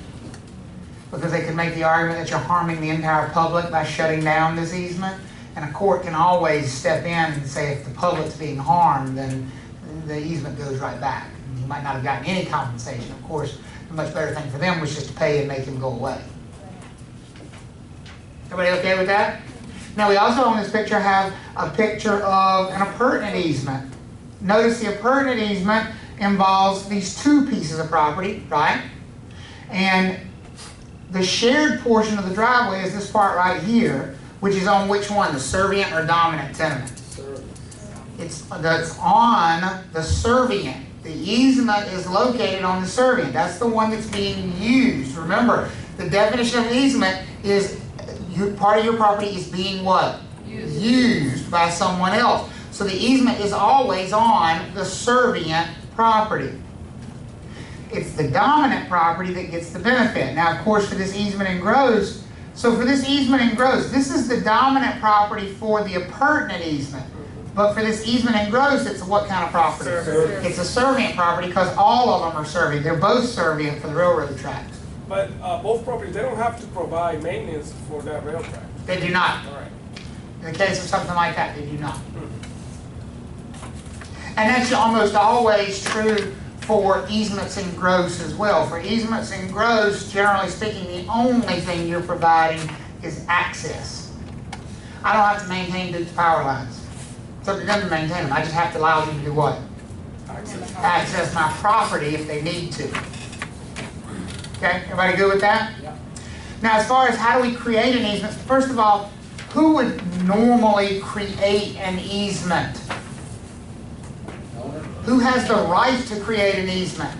Because they could make the argument that you're harming the entire public by shutting down this easement. And a court can always step in and say if the public's being harmed, then the easement goes right back. You might not have gotten any compensation. Of course, the much better thing for them was just to pay and make him go away. Everybody okay with that? Now we also on this picture have a picture of an appurtenant easement. Notice the appurtenant easement involves these two pieces of property, right? And the shared portion of the driveway is this part right here, which is on which one? The servient or dominant tenement? That's on the servient. The easement is located on the servient. That's the one that's being used. Remember, the definition of an easement is part of your property is being what? Used by someone else. So the easement is always on the servient property. It's the dominant property that gets the benefit. Now, of course, for this easement and grows, this is the dominant property for the appurtenant easement. But for this easement and grows, it's what kind of property? Servient. It's a servient property because all of them are servient. They're both servient for the railroad tracks. But both properties, they don't have to provide maintenance for that rail track. They do not. All right. In the case of something like that, they do not. And that's almost always true for easements and gross as well. For easements and gross, generally speaking, the only thing you're providing is access. I don't have to maintain Duke's power lines. It's up to them to maintain them. I just have to allow them to do what? Access my property if they need to. Okay, everybody good with that? Yeah. Now, as far as how do we create an easement, first of all, who would normally create an easement? Who has the right to create an easement?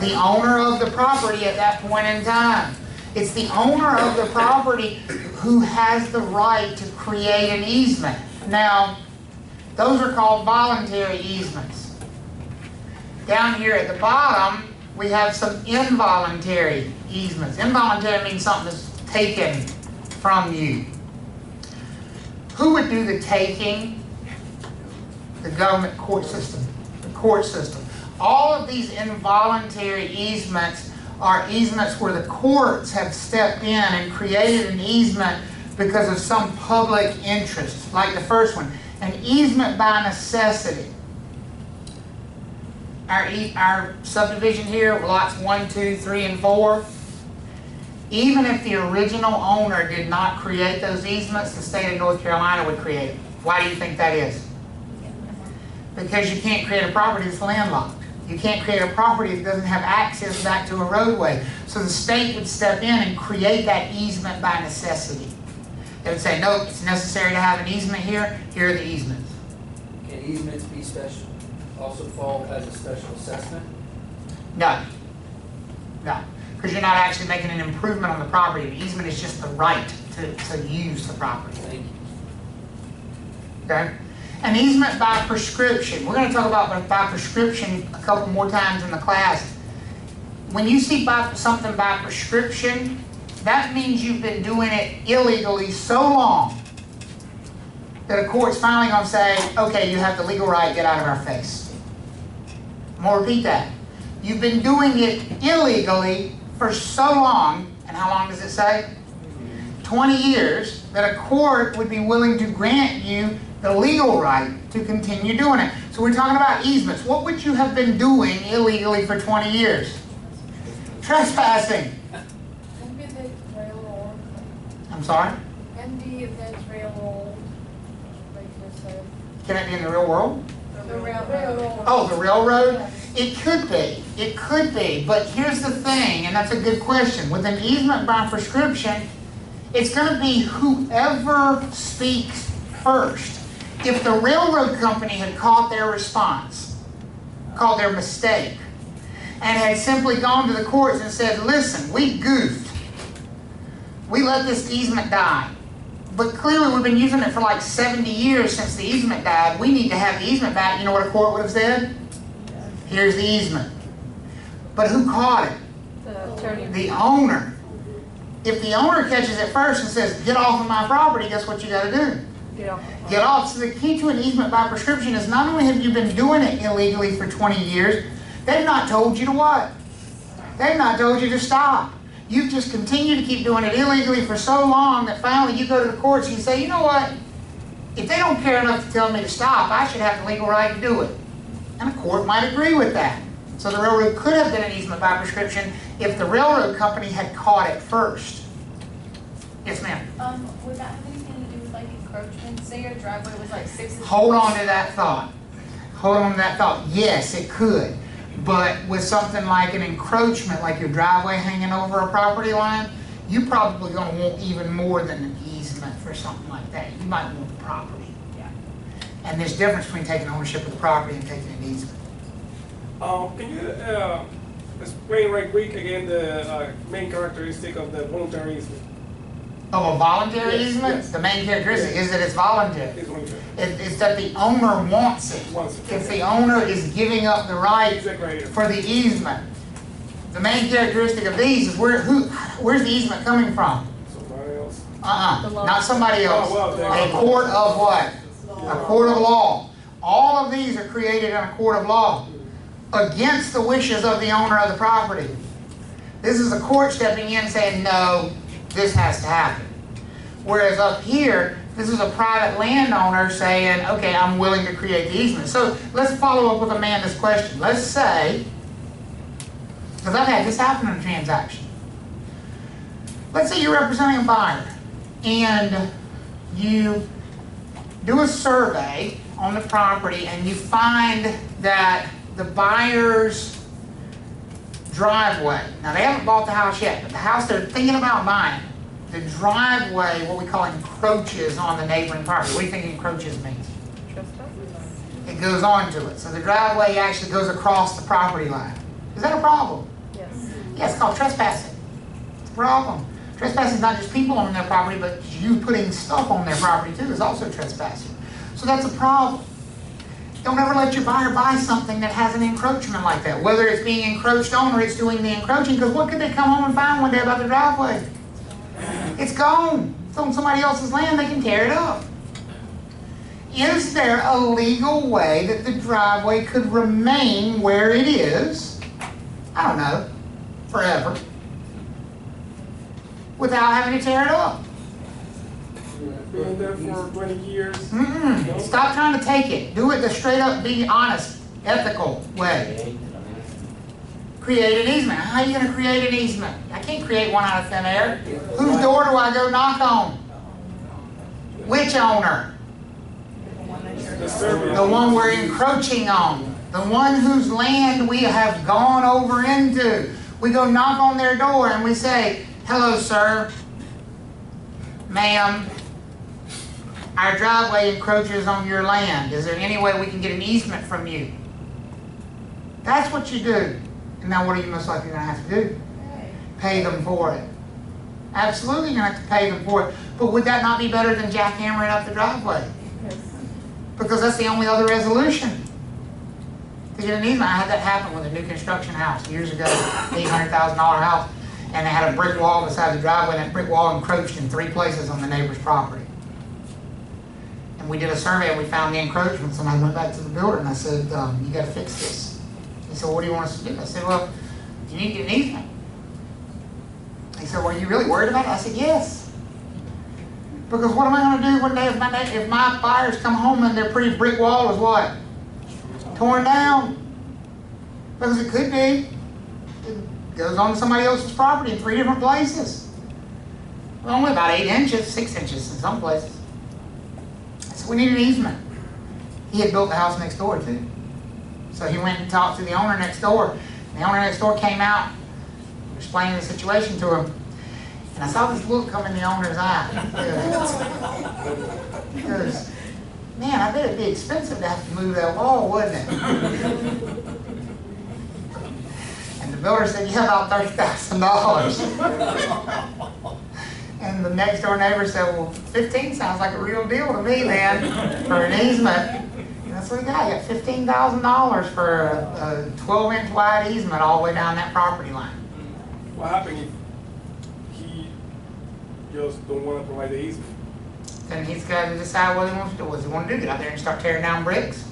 The owner of the property at that point in time. It's the owner of the property who has the right to create an easement. Now, those are called voluntary easements. Down here at the bottom, we have some involuntary easements. Involuntary means something is taken from you. Who would do the taking? The government court system. The court system. All of these involuntary easements are easements where the courts have stepped in and created an easement because of some public interest. Like the first one, an easement by necessity. Our subdivision here, lots 1, 2, 3, and 4, even if the original owner did not create those easements, the state of North Carolina would create them. Why do you think that is? Because you can't create a property that's landlocked. You can't create a property that doesn't have access back to a roadway. So the state would step in and create that easement by necessity. They would say, nope, it's necessary to have an easement here. Here are the easements. Can easements be special, also fall as a special assessment? No. No. Because you're not actually making an improvement on the property. The easement is just the right to use the property. Thank you. Okay? An easement by prescription. We're going to talk about by prescription a couple more times in the class. When you see something by prescription, that means you've been doing it illegally so long that a court's finally going to say, okay, you have the legal right, get out of our face. I'm going to repeat that. You've been doing it illegally for so long, and how long does it say? 20 years, that a court would be willing to grant you the legal right to continue doing it. So we're talking about easements. What would you have been doing illegally for 20 years? Trespassing. Maybe the railroad. I'm sorry? Maybe if there's railroad, like you said. Can it be in the real world? The railroad. Oh, the railroad? It could be. It could be. But here's the thing, and that's a good question. With an easement by prescription, it's going to be whoever speaks first. If the railroad company had caught their response, called their mistake, and had simply gone to the courts and said, listen, we goofed. We let this easement die. But clearly we've been using it for like 70 years since the easement died. We need to have the easement back. You know what a court would have said? Here's the easement. But who caught it? The attorney. The owner. If the owner catches it first and says, get off of my property, guess what you got to do? Get off. Get off. So the key to an easement by prescription is not only have you been doing it illegally for 20 years, they've not told you to what? They've not told you to stop. You've just continued to keep doing it illegally for so long that finally you go to the courts and you say, you know what? If they don't care enough to tell me to stop, I should have the legal right to do it. And a court might agree with that. So the railroad could have been an easement by prescription if the railroad company had caught it first. Yes, ma'am. Would that have anything to do with like encroachment? Say your driveway was like 6 inches. Hold on to that thought. Hold on to that thought. Yes, it could. But with something like an encroachment, like your driveway hanging over a property line, you're probably going to want even more than an easement for something like that. You might want the property. Yeah. And there's a difference between taking ownership of the property and taking an easement. Can you explain right quick again the main characteristic of the voluntary easement? Oh, a voluntary Yes, easement? yes. The main characteristic is that it's voluntary. It's voluntary. It's that the owner wants it. Wants it. If the owner is giving up the right Exactly. for the easement, the main characteristic of these is where's the easement coming from? Somebody else. The law. Not somebody else. Oh, well, A court of what? A court of law. All of these are created in a court of law against the wishes of the owner of the property. This is a court stepping in saying, no, this has to happen. Whereas up here, this is a private landowner saying, okay, I'm willing to create the easement. So let's follow up with Amanda's question. Let's say, because I've had this happen in a transaction. Let's say you're representing a buyer and you do a survey on the property and you find that the buyer's driveway, now they haven't bought the house yet, but the house they're thinking about buying, the driveway, what we call encroaches on the neighboring property. What do you think encroaches means? It goes onto it. So the driveway actually goes across the property line. Is that a problem? Yes. Yeah, it's called trespassing. It's a problem. Trespassing is not just people on their property, but you putting stuff on their property too is also trespassing. So that's a problem. Don't ever let your buyer buy something that has an encroachment like that. Whether it's being encroached on or it's doing the encroaching, because what could they come home and find one day about the driveway? It's gone. It's on somebody else's land, they can tear it up. Is there a legal way that the driveway could remain where it is, I don't know, forever, without having to tear it up? Been there for 20 years. Stop trying to take it. Do it the straight up, be honest, ethical way. Create an easement. How are you going to create an easement? I can't create one out of thin air. Whose door do I go knock on? Which owner? The one we're encroaching on. The one whose land we have gone over into. We go knock on their door and we say, hello, sir, ma'am, our driveway encroaches on your land. Is there any way we can get an easement from you? That's what you do. And now what are you most likely going to have to do? Pay them for it. Absolutely you're going to have to pay them for it. But would that not be better than jackhammering up the driveway? Yes. Because that's the only other resolution. To get an easement, I had that happen with a new construction house years ago, $800,000 house, and they had a brick wall beside the driveway, and that brick wall encroached in 3 places on the neighbor's property. And we did a survey and we found the encroachments, and I went back to the builder and I said, you got to fix this. He said, what do you want us to do? I said, well, you need to get an easement. He said, well, are you really worried about it? I said, yes. Because what am I going to do one day if my buyers come home and their pretty brick wall is what? Torn down. Because it could be. It goes on to somebody else's property in 3 different places. Well, only about 8 inches, 6 inches in some places. So we need an easement. He had built the house next door too. So he went and talked to the owner next door. The owner next door came out, explaining the situation to him. And I saw this look come in the owner's eye. He goes, man, I bet it'd be expensive to have to move that wall, wouldn't it? And the builder said, yeah, about $30,000. And the next door neighbor said, well, 15 sounds like a real deal to me, man, for an easement. And that's what he got. He got $15,000 for a 12-inch wide easement all the way down that property line. What happened if he just don't want to provide the easement? then he's got to decide what he wants to do. What does he want to do? Get out there and start tearing down bricks?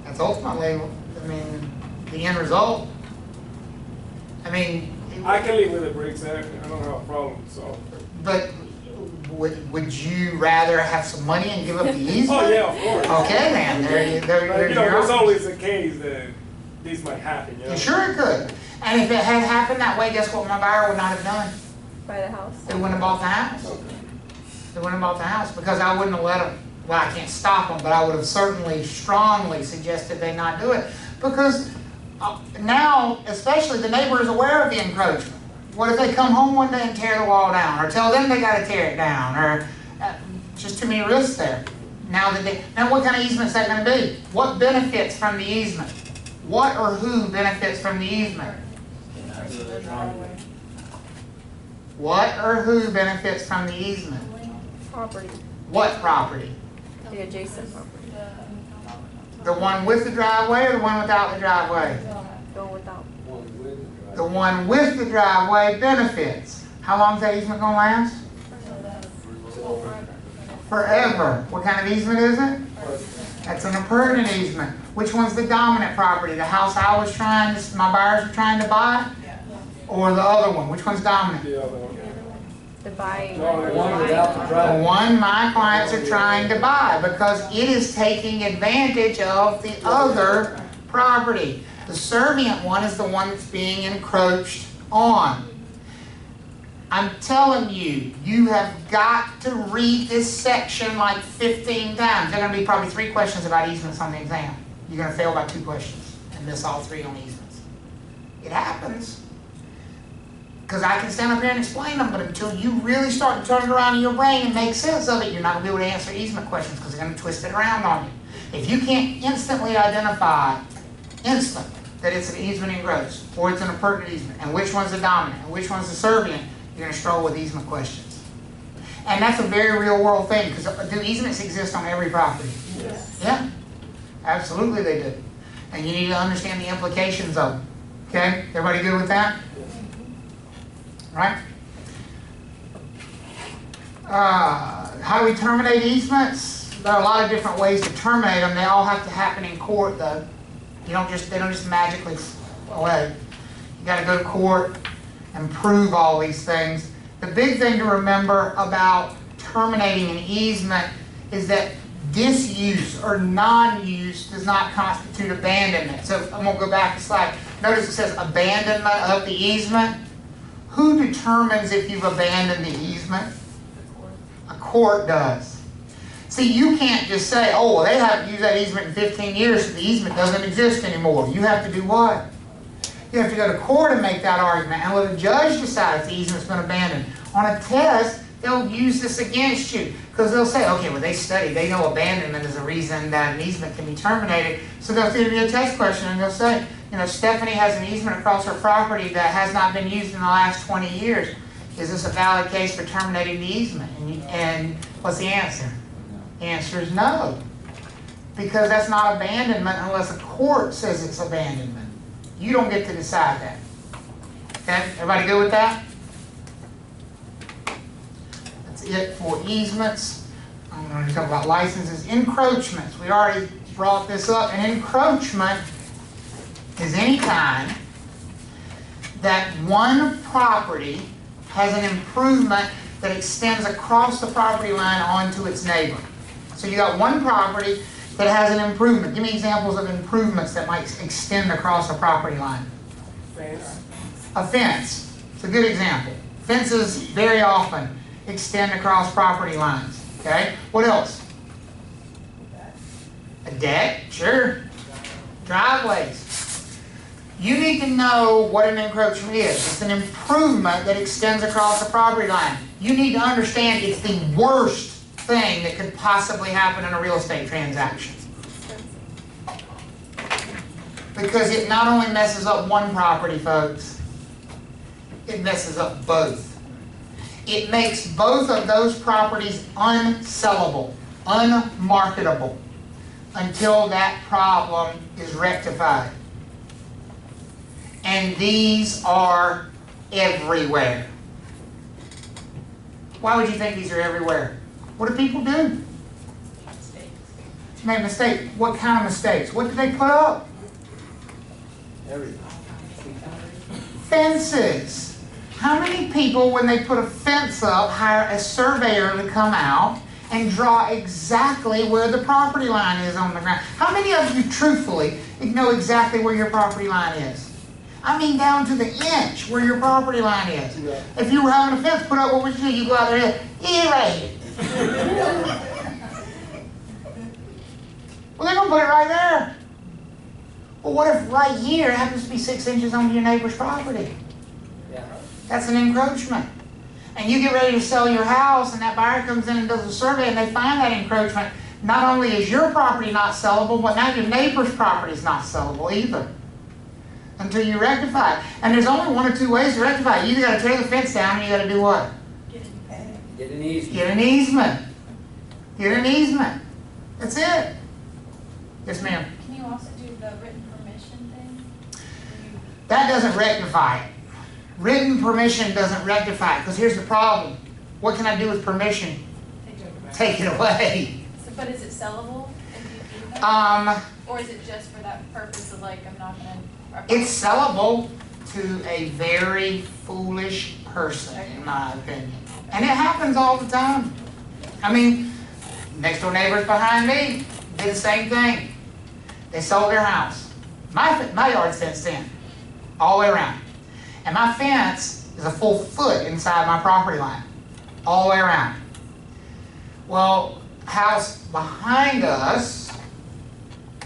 That's ultimately, I mean, the end result. I mean, I can live with the bricks, I don't have a problem, so. but would you rather have some money and give up the easement? Oh, yeah, of course. Okay, then, But, there's you know, your there's option. always a case that this might happen, you know? Sure it could. And if it had happened that way, guess what my buyer would not have done? Buy the house. They wouldn't have bought the house. They wouldn't have bought the house because I wouldn't have let them, well, I can't stop them, but I would have certainly strongly suggested they not do it. Because now, especially, the neighbor is aware of the encroachment. What if they come home one day and tear the wall down, or tell them they got to tear it down, or just too many risks there. Now what kind of easement is that going to be? What benefits from the easement? What or who benefits from the easement? What or who benefits from the easement? Property, What property? the adjacent property, The one with the driveway or the one without the driveway? go without. The one with the driveway benefits. How long is that easement going to last? Forever. What kind of easement is it? That's an appurtenant easement. Which one's the dominant property? The house my buyers were trying to buy? Or the other one? Which one's dominant? The other one. The buying. No, The one without the The driveway. one my clients are trying to buy because it is taking advantage of the other property. The servient one is the one that's being encroached on. I'm telling you, you have got to read this section like 15 times. There are going to be probably 3 questions about easements on the exam. You're going to fail by 2 questions and miss all 3 on easements. It happens. Because I can stand up here and explain them, but until you really start to turn it around in your brain and make sense of it, you're not going to be able to answer easement questions because they're going to twist it around on you. If you can't instantly identify, that it's an easement engrossed, or it's an appurtenant easement, and which one's the dominant, and which one's the servient, you're going to struggle with easement questions. And that's a very real world thing, because do easements exist on every property? Yes. Yeah, absolutely they do. And you need to understand the implications of them. Okay, everybody good with that? Right? How do we terminate easements? There are a lot of different ways to terminate them. They all have to happen in court, though. They don't just magically fall away. You got to go to court and prove all these things. The big thing to remember about terminating an easement is that disuse or non-use does not constitute abandonment. So I'm going to go back a slide. Notice it says abandonment of the easement. Who determines if you've abandoned the easement? A court does. See, you can't just say, oh, well, they haven't used that easement in 15 years, so the easement doesn't exist anymore. You have to do what? You have to go to court and make that argument and let a judge decide if the easement's been abandoned. On a test, they'll use this against you because they'll say, okay, well, they studied, they know abandonment is a reason that an easement can be terminated. So they'll give you a test question and they'll say, you know, Stephanie has an easement across her property that has not been used in the last 20 years. Is this a valid case for terminating the easement? And what's the answer? The answer is no. Because that's not abandonment unless a court says it's abandonment. You don't get to decide that. Okay? Everybody good with that? That's it for easements. I'm going to talk about licenses. Encroachments. We already brought this up. An encroachment is any time that one property has an improvement that extends across the property line onto its neighbor. So you got one property that has an improvement. Give me examples of improvements that might extend across a property line. Fence. A fence. It's a good example. Fences very often extend across property lines. Okay? What else? A deck? Sure. Driveways. You need to know what an encroachment is. It's an improvement that extends across the property line. You need to understand it's the worst thing that could possibly happen in a real estate transaction. Because it not only messes up one property, folks, it messes up both. It makes both of those properties unsellable, unmarketable, until that problem is rectified. And these are everywhere. Why would you think these are everywhere? What do people do? Make mistakes. What kind of mistakes? What did they put up? Everything. Fences. How many people, when they put a fence up, hire a surveyor to come out and draw exactly where the property line is on the ground? How many of you, truthfully, know exactly where your property line is? I mean down to the inch where your property line is. Yeah. If you were having a fence put up, what would you do? You go out there and right here. Well, they're going to put it right there. Well, what if right here happens to be 6 inches on your neighbor's property? Yeah. That's an encroachment. And you get ready to sell your house, and that buyer comes in and does a survey, and they find that encroachment. Not only is your property not sellable, but now your neighbor's property is not sellable either, until you rectify it. And there's only one or two ways to rectify it. You either got to tear the fence down, or you got to do what? Get an easement. Get an easement. Get an easement. That's it. Yes, ma'am. Can you also do the written permission thing? That doesn't rectify it. Written permission doesn't rectify it, because here's the problem. What can I do with permission? Take it away. So, but is it sellable if you do that? Or is it just for that purpose of like, I'm not gonna? It's sellable to a very foolish person, in my opinion. And it happens all the time. I mean, next door neighbors behind me did the same thing. They sold their house. My yard's fenced in, all the way around. And my fence is a full foot inside my property line, all the way around. Well, house behind us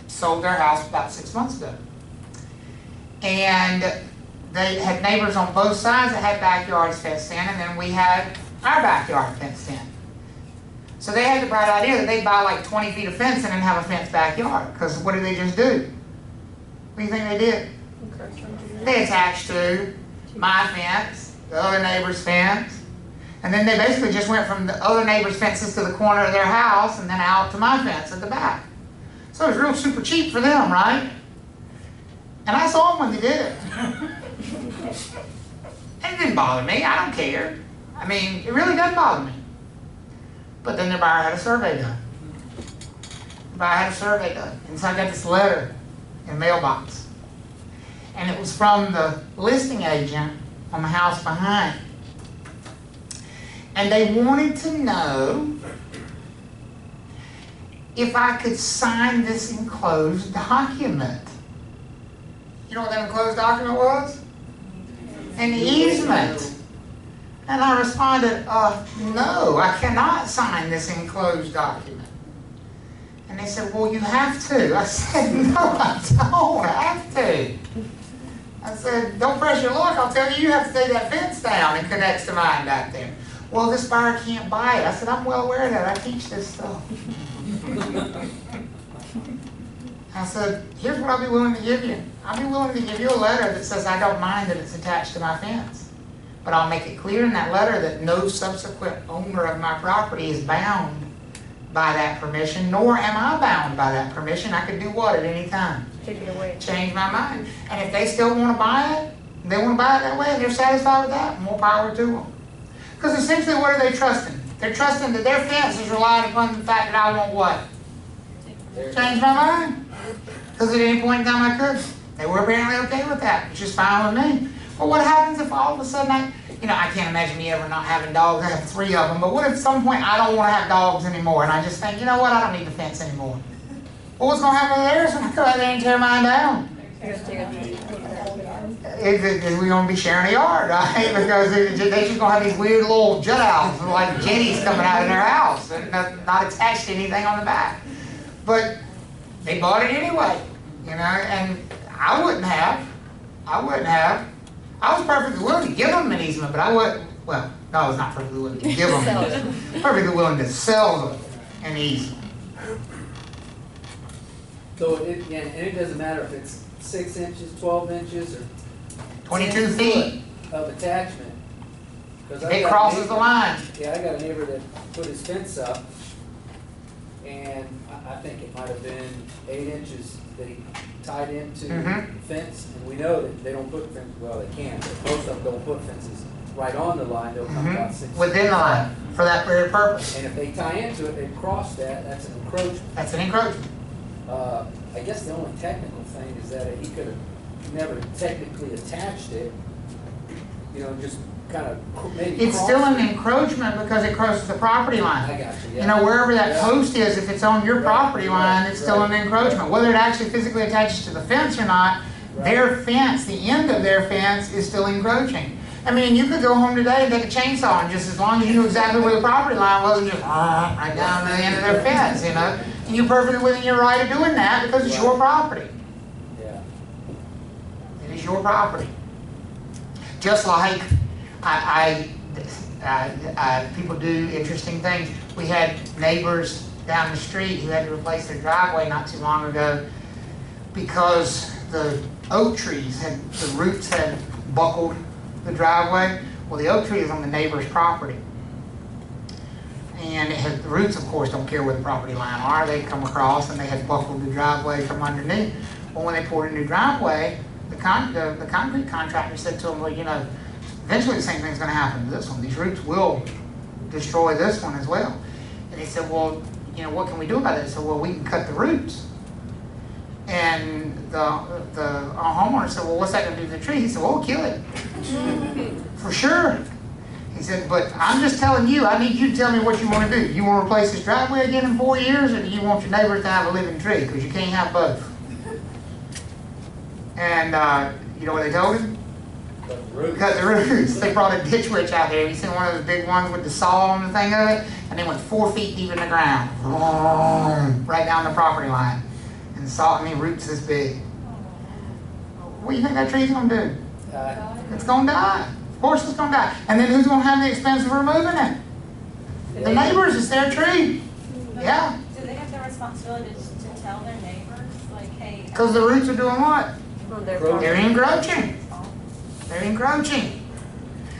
sold their house about 6 months ago. And they had neighbors on both sides that had backyards fenced in, and then we had our backyard fenced in. So they had the bright idea that they'd buy like 20 feet of fence and then have a fenced backyard. Because what did they just do? What do you think they did? They attached to my fence, the other neighbor's fence, and then they basically just went from the other neighbor's fences to the corner of their house and then out to my fence at the back. So it was real super cheap for them, right? And I saw them when they did it. And it didn't bother me. I don't care. I mean, it really doesn't bother me. But then their buyer had a survey done. The buyer had a survey done. And so I got this letter in the mailbox. And it was from the listing agent on the house behind. And they wanted to know if I could sign this enclosed document. You know what that enclosed document was? An easement. And I responded, no, I cannot sign this enclosed document. And they said, well, you have to. I said, no, I don't have to. I said, don't press your luck. I'll tell you, you have to take that fence down and connects to mine back there. Well, this buyer can't buy it. I said, I'm well aware of that. I teach this stuff. I said, here's what I'll be willing to give you. I'll be willing to give you a letter that says I don't mind that it's attached to my fence. But I'll make it clear in that letter that no subsequent owner of my property is bound by that permission, nor am I bound by that permission. I could do what at any time? Take it away. Change my mind. And if they still want to buy it, they want to buy it that way, and they're satisfied with that, more power to them. Because essentially, what are they trusting? They're trusting that their fence is relying upon the fact that I want what? Change my mind. Because at any point in time I could. They were apparently okay with that, which is fine with me. But what happens if all of a sudden I can't imagine me ever not having dogs. I have 3 of them. But what if at some point I don't want to have dogs anymore, and I just think, you know what, I don't need the fence anymore. Well, what's going to happen with theirs when I go out there and tear mine down? Is we going to be sharing a yard, right? Because they're just going to have these weird little jut outs, like jetties coming out of their house, and not attached to anything on the back. But they bought it anyway, and I wouldn't have. I was perfectly willing to give them an easement, but I wouldn't, well, no, I was not perfectly willing to give them an easement. Perfectly willing to sell them an easement. So it doesn't matter if it's 6 inches, 12 inches, or 22 10 feet. foot of attachment. 'Cause If it crosses the line. Yeah, I got a neighbor that put his fence up, and I think it might have been 8 inches that he tied into the fence, and we know that they don't put fence, well, they can, but most of them don't put fences right on the line, they'll come about 6 feet. Within the line, for that very purpose. And if they tie into it, they cross that, that's an encroachment. That's an encroachment. I guess the only technical thing is that he could have never technically attached it, you know, just kind of maybe It's crossed still an it. encroachment because it crosses the property line. I got you, yeah. You know, wherever that Yeah. post is, if it's on your Right, property line, it's still right. an encroachment. Whether it actually physically attaches to the fence or not, Right. their fence, the end of their fence is still encroaching. I mean, you could go home today and take a chainsaw and just as long as you knew exactly where the property line was and just right down to the end of their fence, you know? And you're perfectly within your right of doing that because it's your property. Yeah. It is your property. Just like people do interesting things. We had neighbors down the street who had to replace their driveway not too long ago because the oak trees the roots had buckled the driveway. Well, the oak tree is on the neighbor's property. And the roots, of course, don't care where the property line are. They come across and they had buckled the driveway from underneath. Well, when they poured a new driveway, the concrete contractor said to them, well, you know, eventually the same thing's going to happen to this one. These roots will destroy this one as well. And he said, well, you know, what can we do about it? He said, well, we can cut the roots. And the homeowner said, well, what's that going to do to the tree? He said, well, we'll kill it. For sure. He said, but I'm just telling you, I need you to tell me what you want to do. You want to replace this driveway again in 4 years, or do you want your neighbors to have a living tree? Because you can't have both. And you know what they told him? Cut the roots. They brought a ditch witch out here. You seen one of those big ones with the saw on the thing of it? And they went 4 feet deep in the ground. Right down the property line. And saw, I mean, roots this big. What do you think that tree's going to do? It's going to die. Of course it's going to die. And then who's going to have the expense of removing it? The neighbors. It's their tree. Yeah. Do they have the responsibility to tell their neighbors, like, hey? Because the roots are doing what? On their They're property. encroaching. They're encroaching.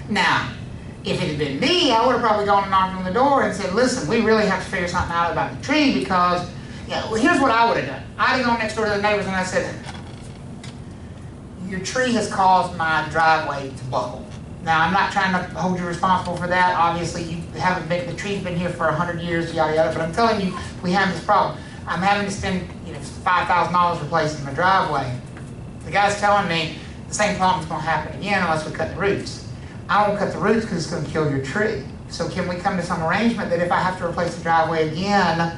Now, if it had been me, I would have probably gone and knocked on the door and said, listen, we really have to figure something out about the tree because, yeah, well, here's what I would have done. I'd have gone next door to the neighbors and I said, your tree has caused my driveway to buckle. Now, I'm not trying to hold you responsible for that. Obviously, you haven't been, the tree's been here for 100 years, yada, yada, but I'm telling you, we have this problem. I'm having to spend, you know, $5,000 replacing my driveway. The guy's telling me the same problem's going to happen again unless we cut the roots. I won't cut the roots because it's going to kill your tree. So can we come to some arrangement that if I have to replace the driveway again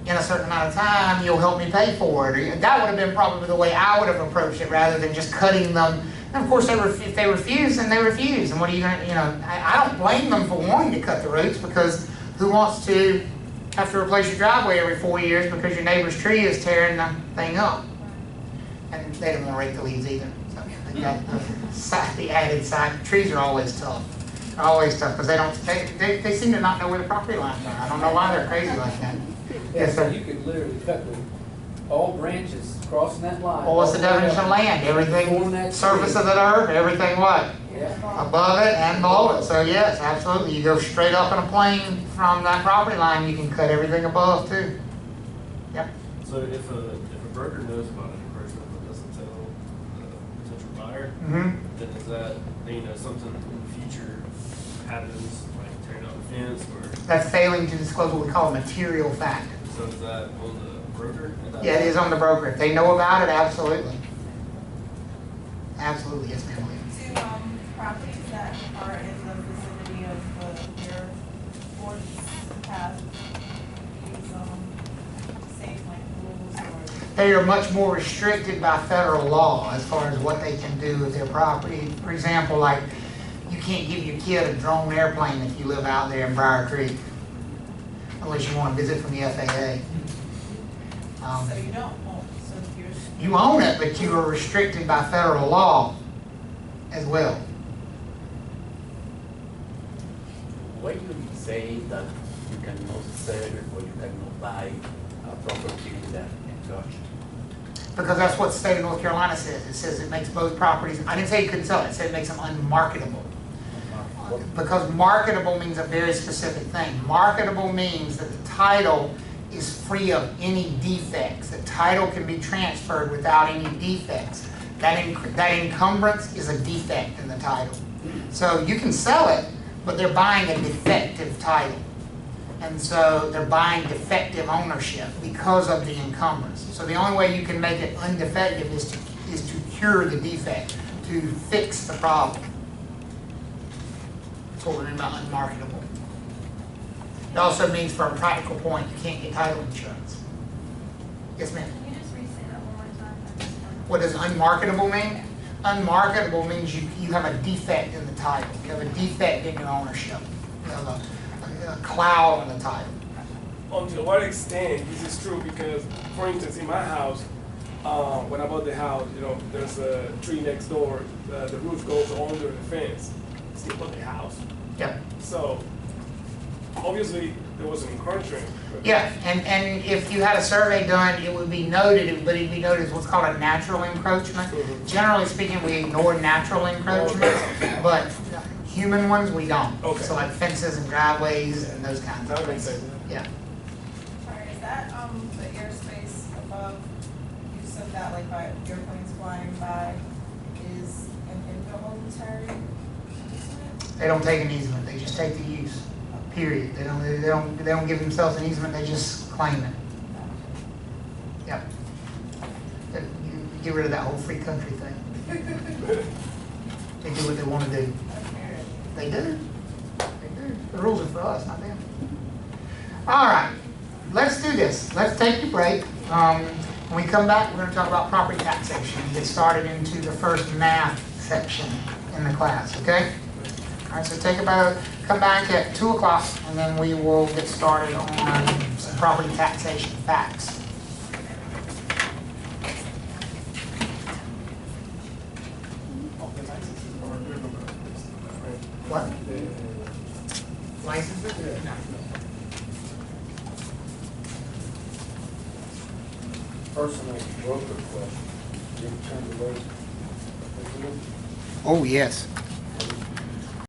in a certain amount of time, you'll help me pay for it? Or, that would have been probably the way I would have approached it rather than just cutting them. And of course, if they refuse, then they refuse. And what are you going to, you know, I don't blame them for wanting to cut the roots because who wants to have to replace your driveway every 4 years because your neighbor's tree is tearing the thing up? And they don't want to rake the leaves either. So they got the added side. Trees are always tough. They're always tough because they seem to not know where the property lines are. I don't know why they're crazy like that. Yeah, Yes, so sir. you could literally cut all branches crossing that line. Well, what's the definition of land? Form Everything, that surface tree. of the earth, everything what? Yeah. Above it and below it. So yes, absolutely. You go straight up in a plane from that property line, you can cut everything above too. Yep. So if a broker knows about an encroachment but doesn't tell the potential buyer, Mm-hmm. then is that, you know, something in the future happens, like tearing down the fence, or That's failing to disclose what we call a material fact. so is that on the broker? at that Yeah, it point? is on the broker. If they know about it, absolutely. Absolutely, yes, ma'am. To properties that are in the vicinity of your board's path, these same like rules or? They are much more restricted by federal law as far as what they can do with their property. For example, like, you can't give your kid a drone airplane if you live out there in Briar Creek, unless you want to visit from the FAA. So you don't own, so you're. You own it, but you are restricted by federal law as well. Why do you say that you cannot sell or you cannot buy a property that encroached? Because that's what the state of North Carolina says. It says it makes both properties, I didn't say you couldn't sell it, it said it makes them unmarketable. Because marketable means a very specific thing. Marketable means that the title is free of any defects. The title can be transferred without any defects. That encumbrance is a defect in the title. So you can sell it, but they're buying a defective title. And so they're buying defective ownership because of the encumbrance. So the only way you can make it undefective is to cure the defect, to fix the problem. That's what we mean by unmarketable. It also means, for a practical point, you can't get title insurance. Yes, ma'am? Can you just re-say that one more time? I just don't- What does unmarketable mean? Unmarketable means you have a defect in the title. You have a defect in your ownership. You have a cloud on the title. Until what extent this is true? Because, for instance, in my house, when I bought the house, there's a tree next door. The roof goes under the fence. Still bought the house. Yeah. So, obviously, there was an encroachment. Yeah, and if you had a survey done, it would be noted, but it'd be noted as what's called a natural encroachment. Generally speaking, we ignore natural encroachments, but human ones, we don't. Okay. So like fences and driveways and those kinds of That makes things. sense. Yeah. Sorry, is that, the airspace above, you said that like by airplanes flying by is an involuntary easement? They don't take an easement, they just take the use, period. They don't give themselves an easement, they just claim it. Yep. You get rid of that whole free country thing. They do what they want to do. They do. They do. The rules are for us, not them. All right, let's do this. Let's take a break. When we come back, we're going to talk about property taxation and get started into the first math section in the class, okay? All right, so come back at 2 o'clock, and then we will get started on some property taxation facts. What? Licenses? No. Personal broker question. You turn the way. Oh, yes.